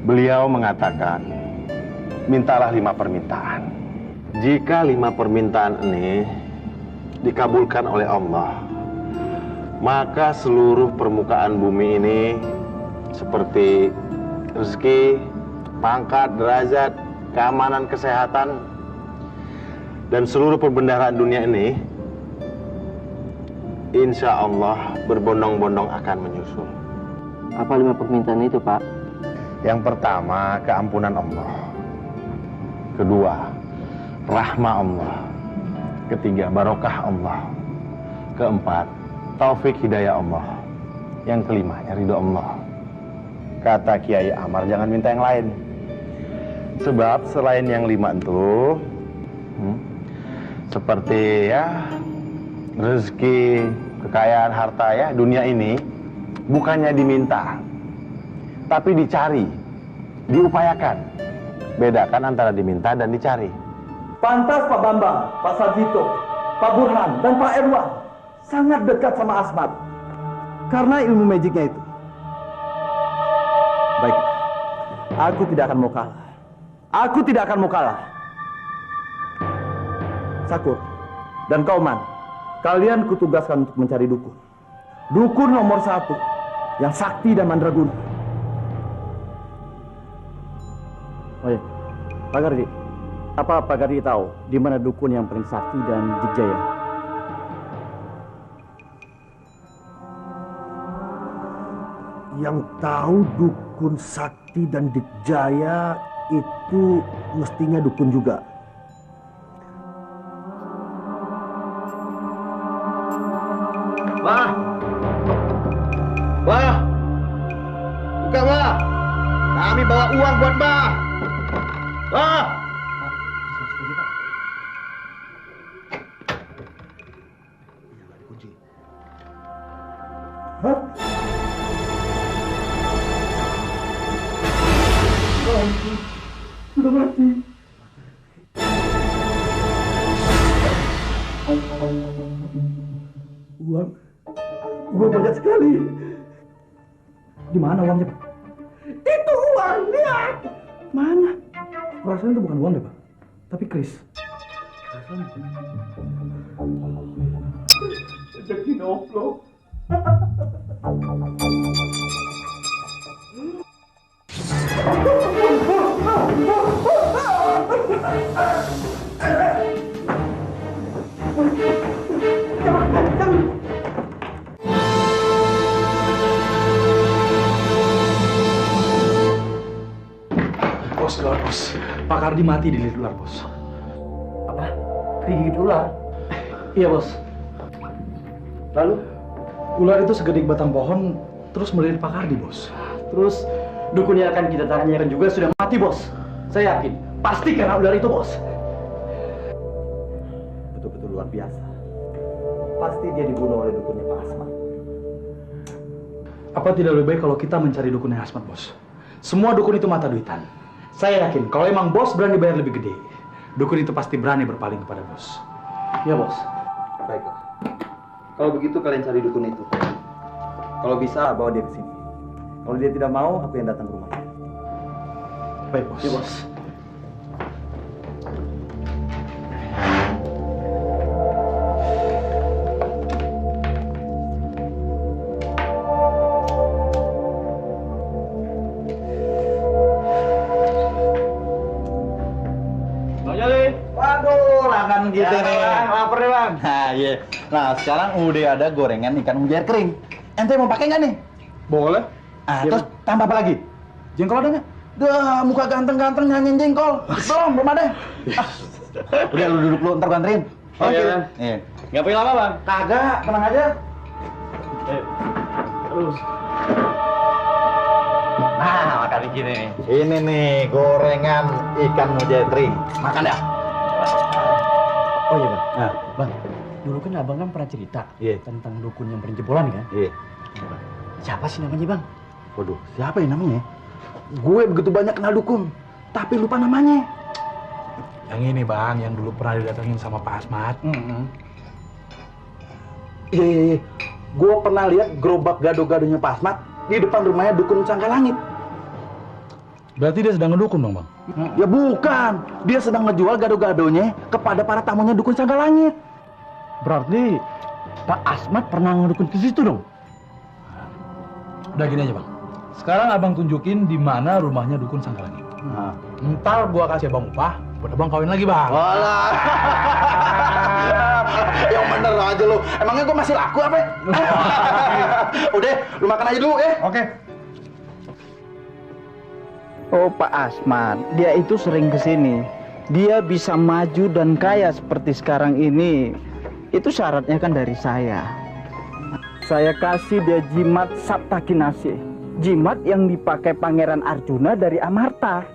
Beliau mengatakan, mintalah 5 permintaan. Jika 5 permintaan ini dikabulkan oleh Allah, maka seluruh permukaan bumi ini seperti rezeki, pangkat, derajat, keamanan, kesehatan, dan seluruh perbendaharaan dunia ini insya Allah berbondong-bondong akan menyusul. Apa 5 permintaan itu, Pak? Yang pertama, keampunan Allah. Kedua, rahmah Allah. Ketiga, barokah Allah. Keempat, taufik hidayah Allah. Yang kelima, ridho Allah. Kata Kiai Amar, jangan minta yang lain. Sebab selain yang 5 itu, seperti ya rezeki, kekayaan, harta ya, dunia ini bukannya diminta, tapi dicari, diupayakan. Bedakan antara diminta dan dicari. Pantas Pak Bambang, Pak Sarjito, Pak Burhan, dan Pak Erwan sangat dekat sama Asmat karena ilmu magicnya itu. Baik, aku tidak akan mau kalah. Aku tidak akan mau kalah. Sakur dan Kauman, kalian kutugaskan untuk mencari dukun. Dukun nomor 1 yang sakti dan mandraguna. Oh ya, Pak Gardi, apa Pak Gardi tahu di mana dukun yang paling sakti dan jikjaya? Yang tahu dukun sakti dan dikjaya itu mestinya dukun juga. Wah! Wah! Buka, Wah! Kami bawa uang buat Mbah! Wah! Hah? Sudah mati. Uang banyak sekali. Di mana uangnya, Pak? Itu uang, lihat. Mana? Perasaan itu bukan uang deh, Pak. Tapi kris. Rezeki noplok. Bos, gawat bos. Pak Kardi mati digigit ular, bos. Apa? Digigit ular? Iya, bos. Lalu? Ular itu segede batang pohon, terus melilit Pak Kardi, bos. Terus dukun yang akan kita tanyakan juga sudah mati, bos. Saya yakin, pasti karena ular itu, bos. Betul-betul luar biasa. Pasti dia dibunuh oleh dukunnya Pak Asmat. Apa tidak lebih baik kalau kita mencari dukunnya Asmat, bos? Semua dukun itu mata duitan. Saya yakin kalau emang bos berani bayar lebih gede, dukun itu pasti berani berpaling kepada bos. Ya, bos. Baiklah. Kalau begitu kalian cari dukun itu. Kalau bisa bawa dia ke sini. Kalau dia tidak mau, aku yang datang ke rumah. Baik, bos. Ya, bos. Waduh, makan gitu Ya, nih. Bang, lapar deh, Bang. Nah, iya. Nah, sekarang udah ada gorengan ikan mujair kering. Ente mau pakai nggak nih? Boleh. Terus tambah apa lagi? Jengkol ada nggak? Dah, muka ganteng-ganteng nyanyiin jengkol. Belum ada. Udah, lu duduk lu, ntar gua anterin. Oh, iya, Bang. Iya. Nggak perlu lama, Bang. Kagak, tenang aja. Terus. Nah, makan di sini nih. Ini nih, gorengan ikan mujair kering. Makan ya? Oh iya, Bang. Nah, Bang, dulu kan Abang kan pernah cerita tentang dukun yang penjebolan kan? Iya. Siapa sih namanya, Bang? Waduh, siapa ya namanya? Gue begitu banyak kenal dukun, tapi lupa namanya. Yang ini, Bang, yang dulu pernah didatengin sama Pak Asmat. Iya. Gue pernah lihat gerobak gado-gadonya Pak Asmat di depan rumahnya dukun Sangka Langit. Berarti dia sedang ngedukun dong, Bang? Ya bukan, dia sedang ngejual gado-gadonya kepada para tamunya dukun Sangka Langit. Berarti Pak Asmat pernah ngedukun ke situ dong? Udah gini aja, Bang. Sekarang Abang tunjukin di mana rumahnya dukun Sangka Langit. Ntar gua kasih Abang upah, buat Abang kawin lagi, Bang. Walah. Yang bener aja lu. Emangnya gua masih laku apa? Udah, lu makan aja dulu, Oke. Oh, Pak Asmat, dia itu sering kesini. Dia bisa maju dan kaya seperti sekarang ini. Itu syaratnya kan dari saya. Saya kasih dia jimat Saptakinase. Jimat yang dipakai Pangeran Arjuna dari Amarta.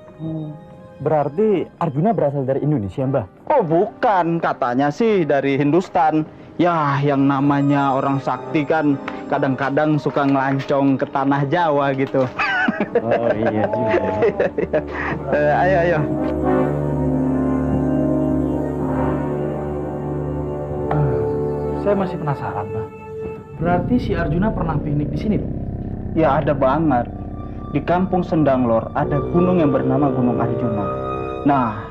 Berarti Arjuna berasal dari Indonesia, Mbah? Oh, bukan. Katanya sih dari Hindustan. Ya, yang namanya orang sakti kan kadang-kadang suka ngelancong ke tanah Jawa gitu. Oh iya juga. Ayo. Saya masih penasaran, Bang. Berarti si Arjuna pernah piknik di sini dong? Ya, ada banget. Di kampung Sendanglor ada gunung yang bernama Gunung Arjuna. Nah,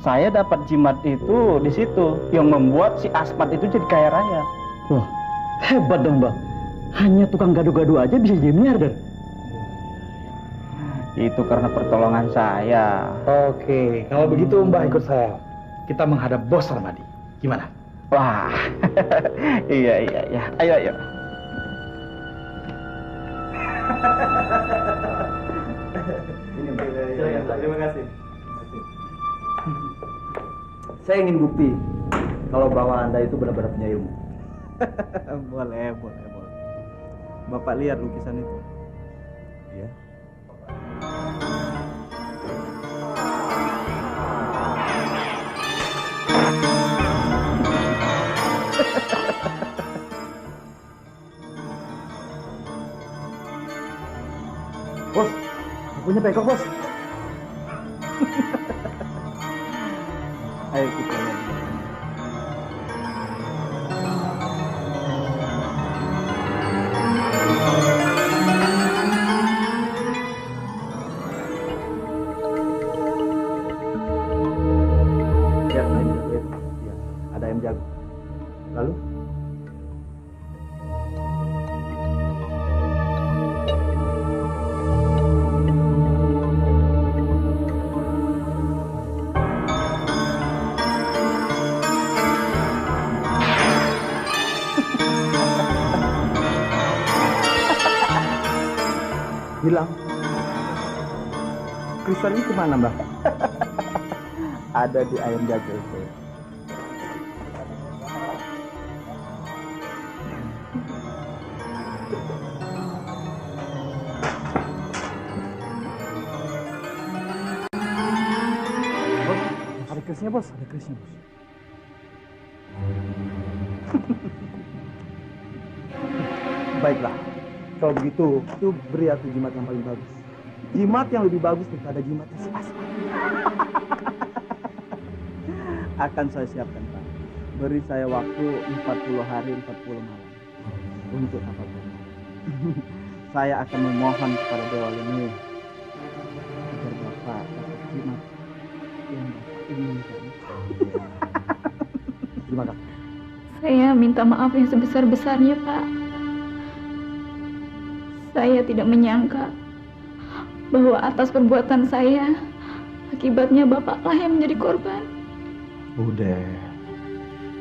saya dapat jimat itu di situ yang membuat si Asmat itu jadi kaya raya. Wah, hebat dong, Bang. Hanya tukang gado-gado aja bisa jadi miliarder. Itu karena pertolongan saya. Oke, kalau begitu Mbah ikut saya. Kita menghadap Bos Ramadi. Gimana? Wah, iya. Ayo. Ini terima kasih. Saya ingin bukti kalau bahwa Anda itu benar-benar punya ilmu. Boleh. Bapak lihat lukisan itu. Iya. Bos, punya pekok, Bos. Ayo kita lihat. Ya, ada ayam jago. Lalu? Hilang. Kristal itu mana, Mbak? Ada di ayam jago itu. Bos, ada kerisnya, Bos. Ada kerisnya, Bos. Baiklah. Kalau begitu, itu beri aku jimat yang paling bagus. Jimat yang lebih bagus daripada jimatnya si Asmat. Akan saya siapkan, Pak. Beri saya waktu 40 hari 40 malam untuk apapun. Saya akan memohon kepada Dewa ini agar Bapak dapat jimat yang Bapak inginkan. Terima kasih. Saya minta maaf yang sebesar-besarnya, Pak. Saya tidak menyangka bahwa atas perbuatan saya, akibatnya Bapaklah yang menjadi korban. Udah,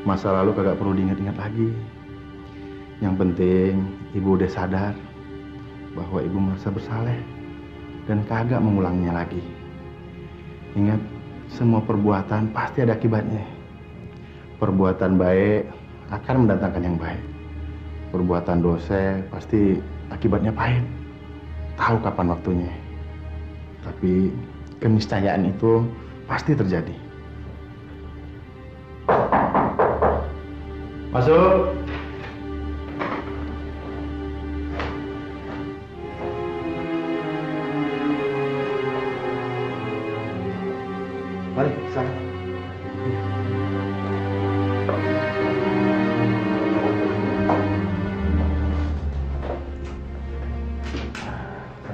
masa lalu kagak perlu diingat-ingat lagi. Yang penting ibu udah sadar bahwa ibu merasa bersalah dan kagak mengulanginya lagi. Ingat, semua perbuatan pasti ada akibatnya. Perbuatan baik akan mendatangkan yang baik. Perbuatan dosa pasti akibatnya pahit. Tahu kapan waktunya. Tapi keniscayaan itu pasti terjadi. Masuk. Mari, sana.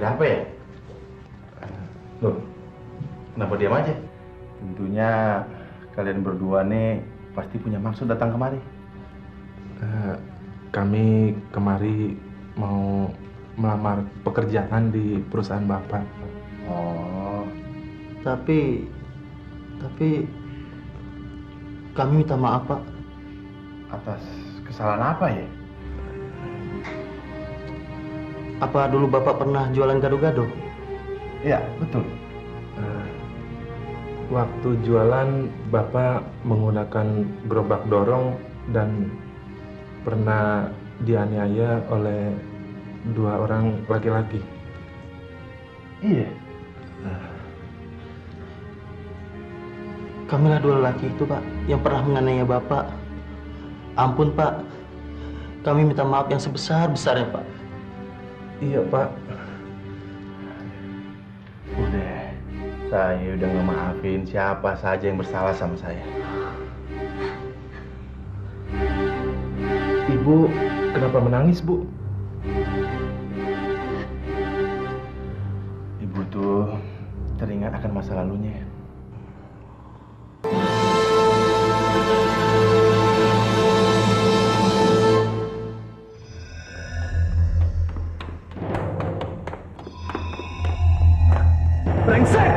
Ada apa ya? Loh, kenapa diam aja? Tentunya kalian berdua nih pasti punya maksud datang kemari. Kami kemari mau melamar pekerjaan di perusahaan Bapak. Oh, tapi kami minta maaf, Pak. Atas kesalahan apa ya? Apa dulu Bapak pernah jualan gado-gado? Iya, betul. Waktu jualan Bapak menggunakan gerobak dorong dan pernah dianiaya oleh 2 orang laki-laki. Iya. Kamilah 2 laki itu, Pak, yang pernah menganiaya Bapak. Ampun, Pak. Kami minta maaf yang sebesar-besarnya, Pak. Iya, Pak. Udah, saya udah ngemaafin siapa saja yang bersalah sama saya. Ibu kenapa menangis, Bu? Ibu tuh teringat akan masa lalunya. Brengsek!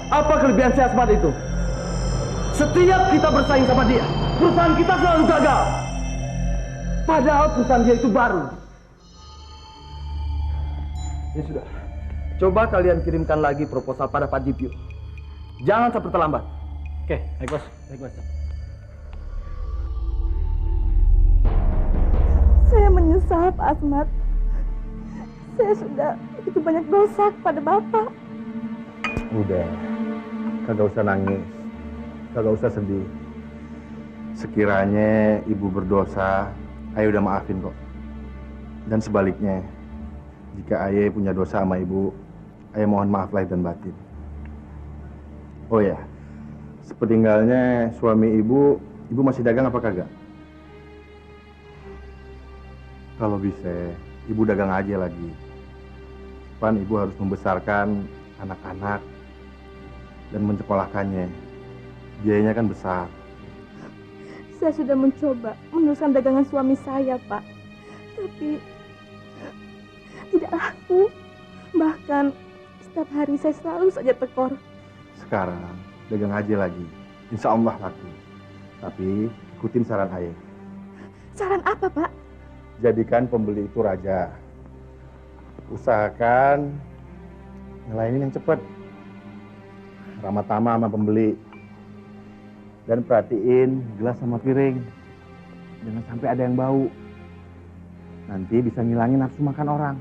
Apa kelebihan si Asmat itu? Setiap kita bersaing sama dia, perusahaan kita selalu gagal. Padahal perusahaan dia itu baru. Ya sudah. Coba kalian kirimkan lagi proposal pada Pak Dipyo. Jangan sampai terlambat. Oke, baik bos. Baik bos. Saya menyesal, Pak Asmat. Saya sudah begitu banyak dosa kepada Bapak. Udah, kagak usah nangis, kagak usah sedih. Sekiranya ibu berdosa, ayah udah maafin kok. Dan sebaliknya, jika ayah punya dosa sama ibu, ayah mohon maaf lahir dan batin. Oh ya, sepeninggalnya suami ibu masih dagang apa kagak? Kalau bisa, ibu dagang aja lagi. Pan ibu harus membesarkan anak-anak dan mensekolahkannya. Biayanya kan besar. Saya sudah mencoba meneruskan dagangan suami saya, Pak. Tapi tidak laku. Bahkan setiap hari saya selalu saja tekor. Sekarang dagang aja lagi. Insya Allah laku. Tapi ikutin saran ayah. Saran apa, Pak? Jadikan pembeli itu raja. Usahakan ngelainin yang cepat. Ramah tamah sama pembeli. Dan perhatiin gelas sama piring. Jangan sampai ada yang bau. Nanti bisa ngilangin nafsu makan orang.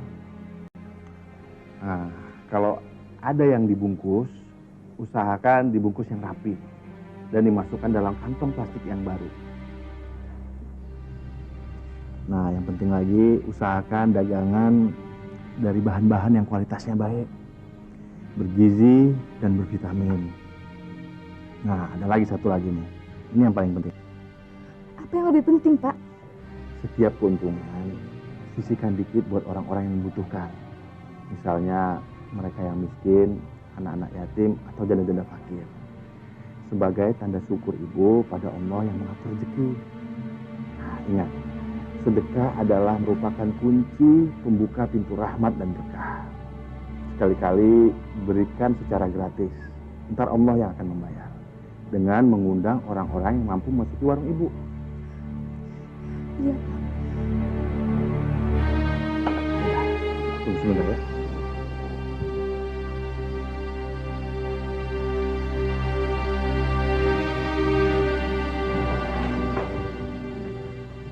Nah, kalau ada yang dibungkus, usahakan dibungkus yang rapi. Dan dimasukkan dalam kantong plastik yang baru. Nah, yang penting lagi, usahakan dagangan dari bahan-bahan yang kualitasnya baik. Bergizi dan bervitamin. Nah, ada lagi satu lagi nih. Ini yang paling penting. Apa yang lebih penting, Pak? Setiap keuntungan, sisihkan dikit buat orang-orang yang membutuhkan. Misalnya mereka yang miskin, anak-anak yatim, atau janda-janda fakir. Sebagai tanda syukur ibu pada Allah yang mengatur rezeki. Nah, ingat, sedekah adalah merupakan kunci pembuka pintu rahmat dan berkah. Sekali-kali berikan secara gratis. Ntar Allah yang akan membayar. Dengan mengundang orang-orang yang mampu memasuki warung ibu. Iya. Tunggu sebentar ya.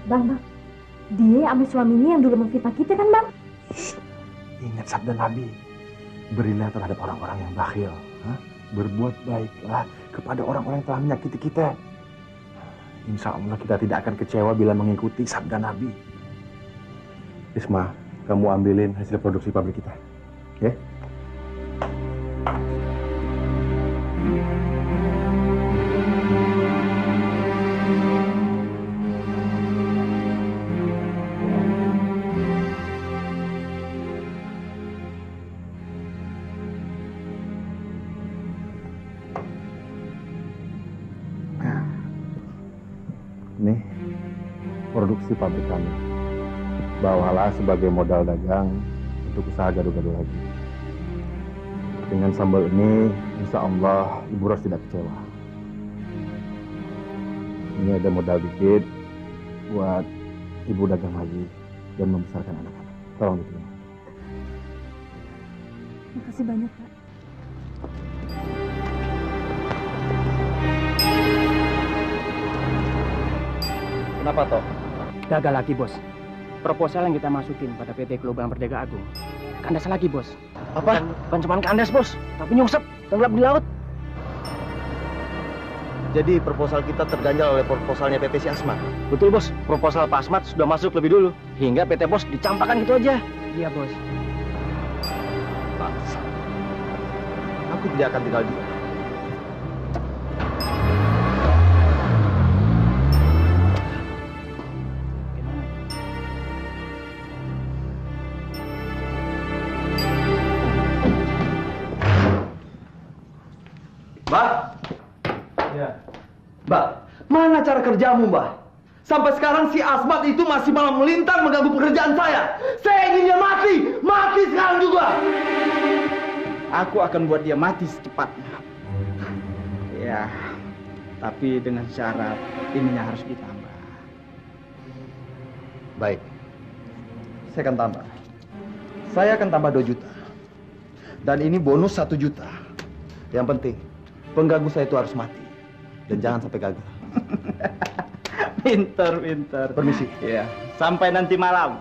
Bang, dia sama suaminya yang dulu memfitnah kita kan, Bang? Ingat sabda Nabi, berilah terhadap orang-orang yang bakhil. Berbuat baiklah kepada orang-orang yang telah menyakiti kita. Insya Allah kita tidak akan kecewa bila mengikuti sabda Nabi. Isma, kamu ambilin hasil produksi pabrik kita. Ya? Nih, produksi pabrik kami. Bawalah sebagai modal dagang untuk usaha gado-gado lagi. Dengan sambal ini, insya Allah Ibu Ros tidak kecewa. Ini ada modal dikit buat Ibu dagang lagi dan membesarkan anak-anak. Tolong diterima. Makasih banyak, Pak. Kenapa, Toh? Gagal lagi, Bos. Proposal yang kita masukin pada PT Global Merdeka Agung. Kandas lagi, Bos. Apa? Bukan cuma kandas, Bos. Tapi nyungsep, tenggelam di laut. Jadi proposal kita terganjal oleh proposalnya PT Si Asmat. Betul, Bos. Proposal Pak Asmat sudah masuk lebih dulu. Hingga PT Bos dicampakkan gitu aja. Iya, Bos. Bangsa. Aku tidak akan tinggal diam. Mbak? Ya. Mbak, mana cara kerjamu, Mbak? Sampai sekarang si Asmat itu masih malah melintang mengganggu pekerjaan saya. Saya ingin dia mati. Mati sekarang juga. Aku akan buat dia mati secepatnya. Ya, tapi dengan syarat ininya harus ditambah. Baik. Saya akan tambah. Saya akan tambah 2 juta. Dan ini bonus 1 juta. Yang penting, pengganggu saya itu harus mati. Dan jangan sampai gagal. Pinter, pinter. Permisi. Ya, sampai nanti malam.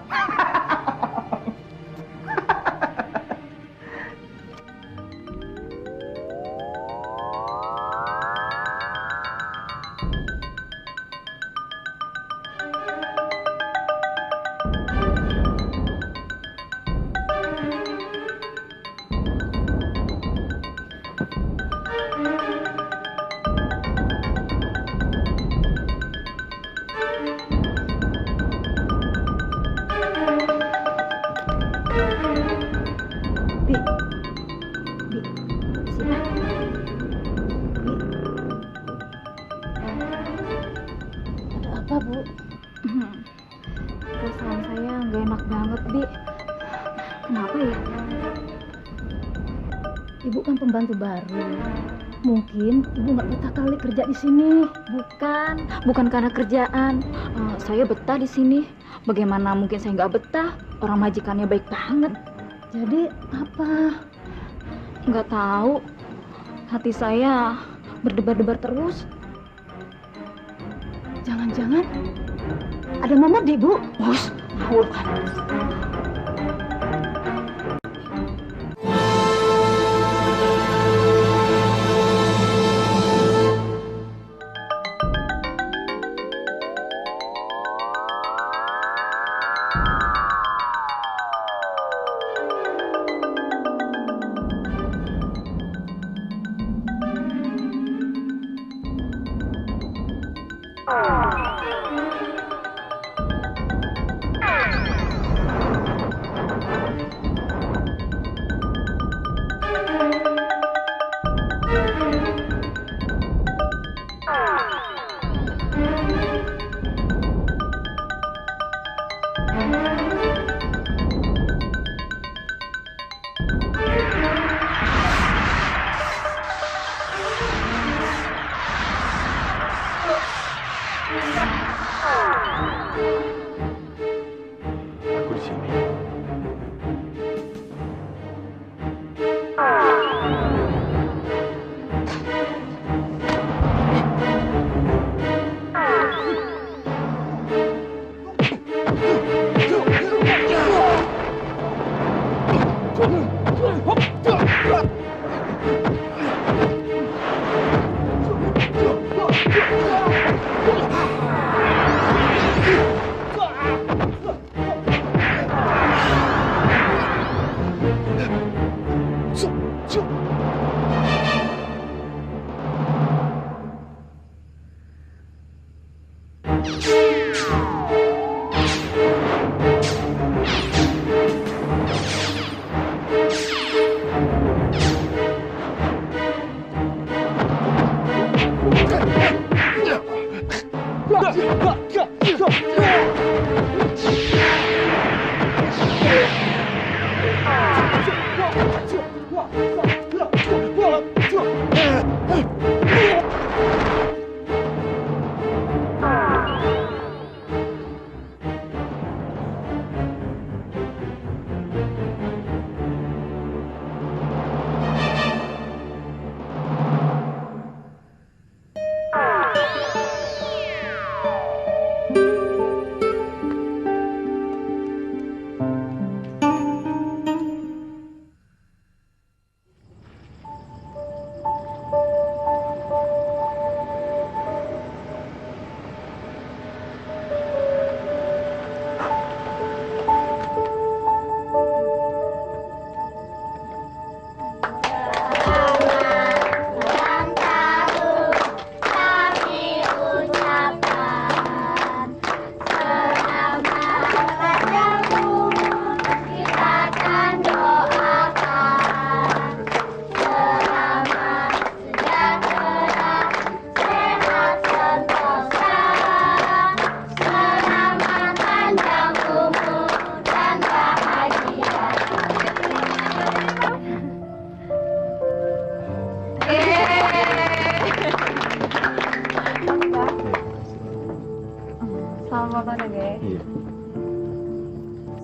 Apa, Bu? Perasaan saya nggak enak banget, Bi. Kenapa ya? Ibu kan pembantu baru. Mungkin Ibu nggak betah kali kerja di sini. Bukan karena kerjaan. Saya betah di sini. Bagaimana mungkin saya nggak betah? Orang majikannya baik banget. Jadi apa? Nggak tahu. Hati saya berdebar-debar terus. Jangan-jangan ada Mama di, Bu. Bos, ngawur kan. Aku di sini.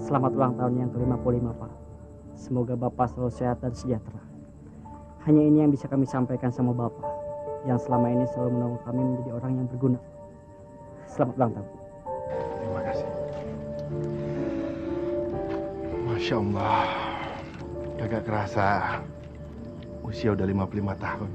Selamat ulang tahun yang ke-55, Pak. Semoga Bapak selalu sehat dan sejahtera. Hanya ini yang bisa kami sampaikan sama Bapak, yang selama ini selalu menolong kami menjadi orang yang berguna. Selamat ulang tahun. Terima kasih. Masya Allah. Kagak kerasa usia udah 55 tahun.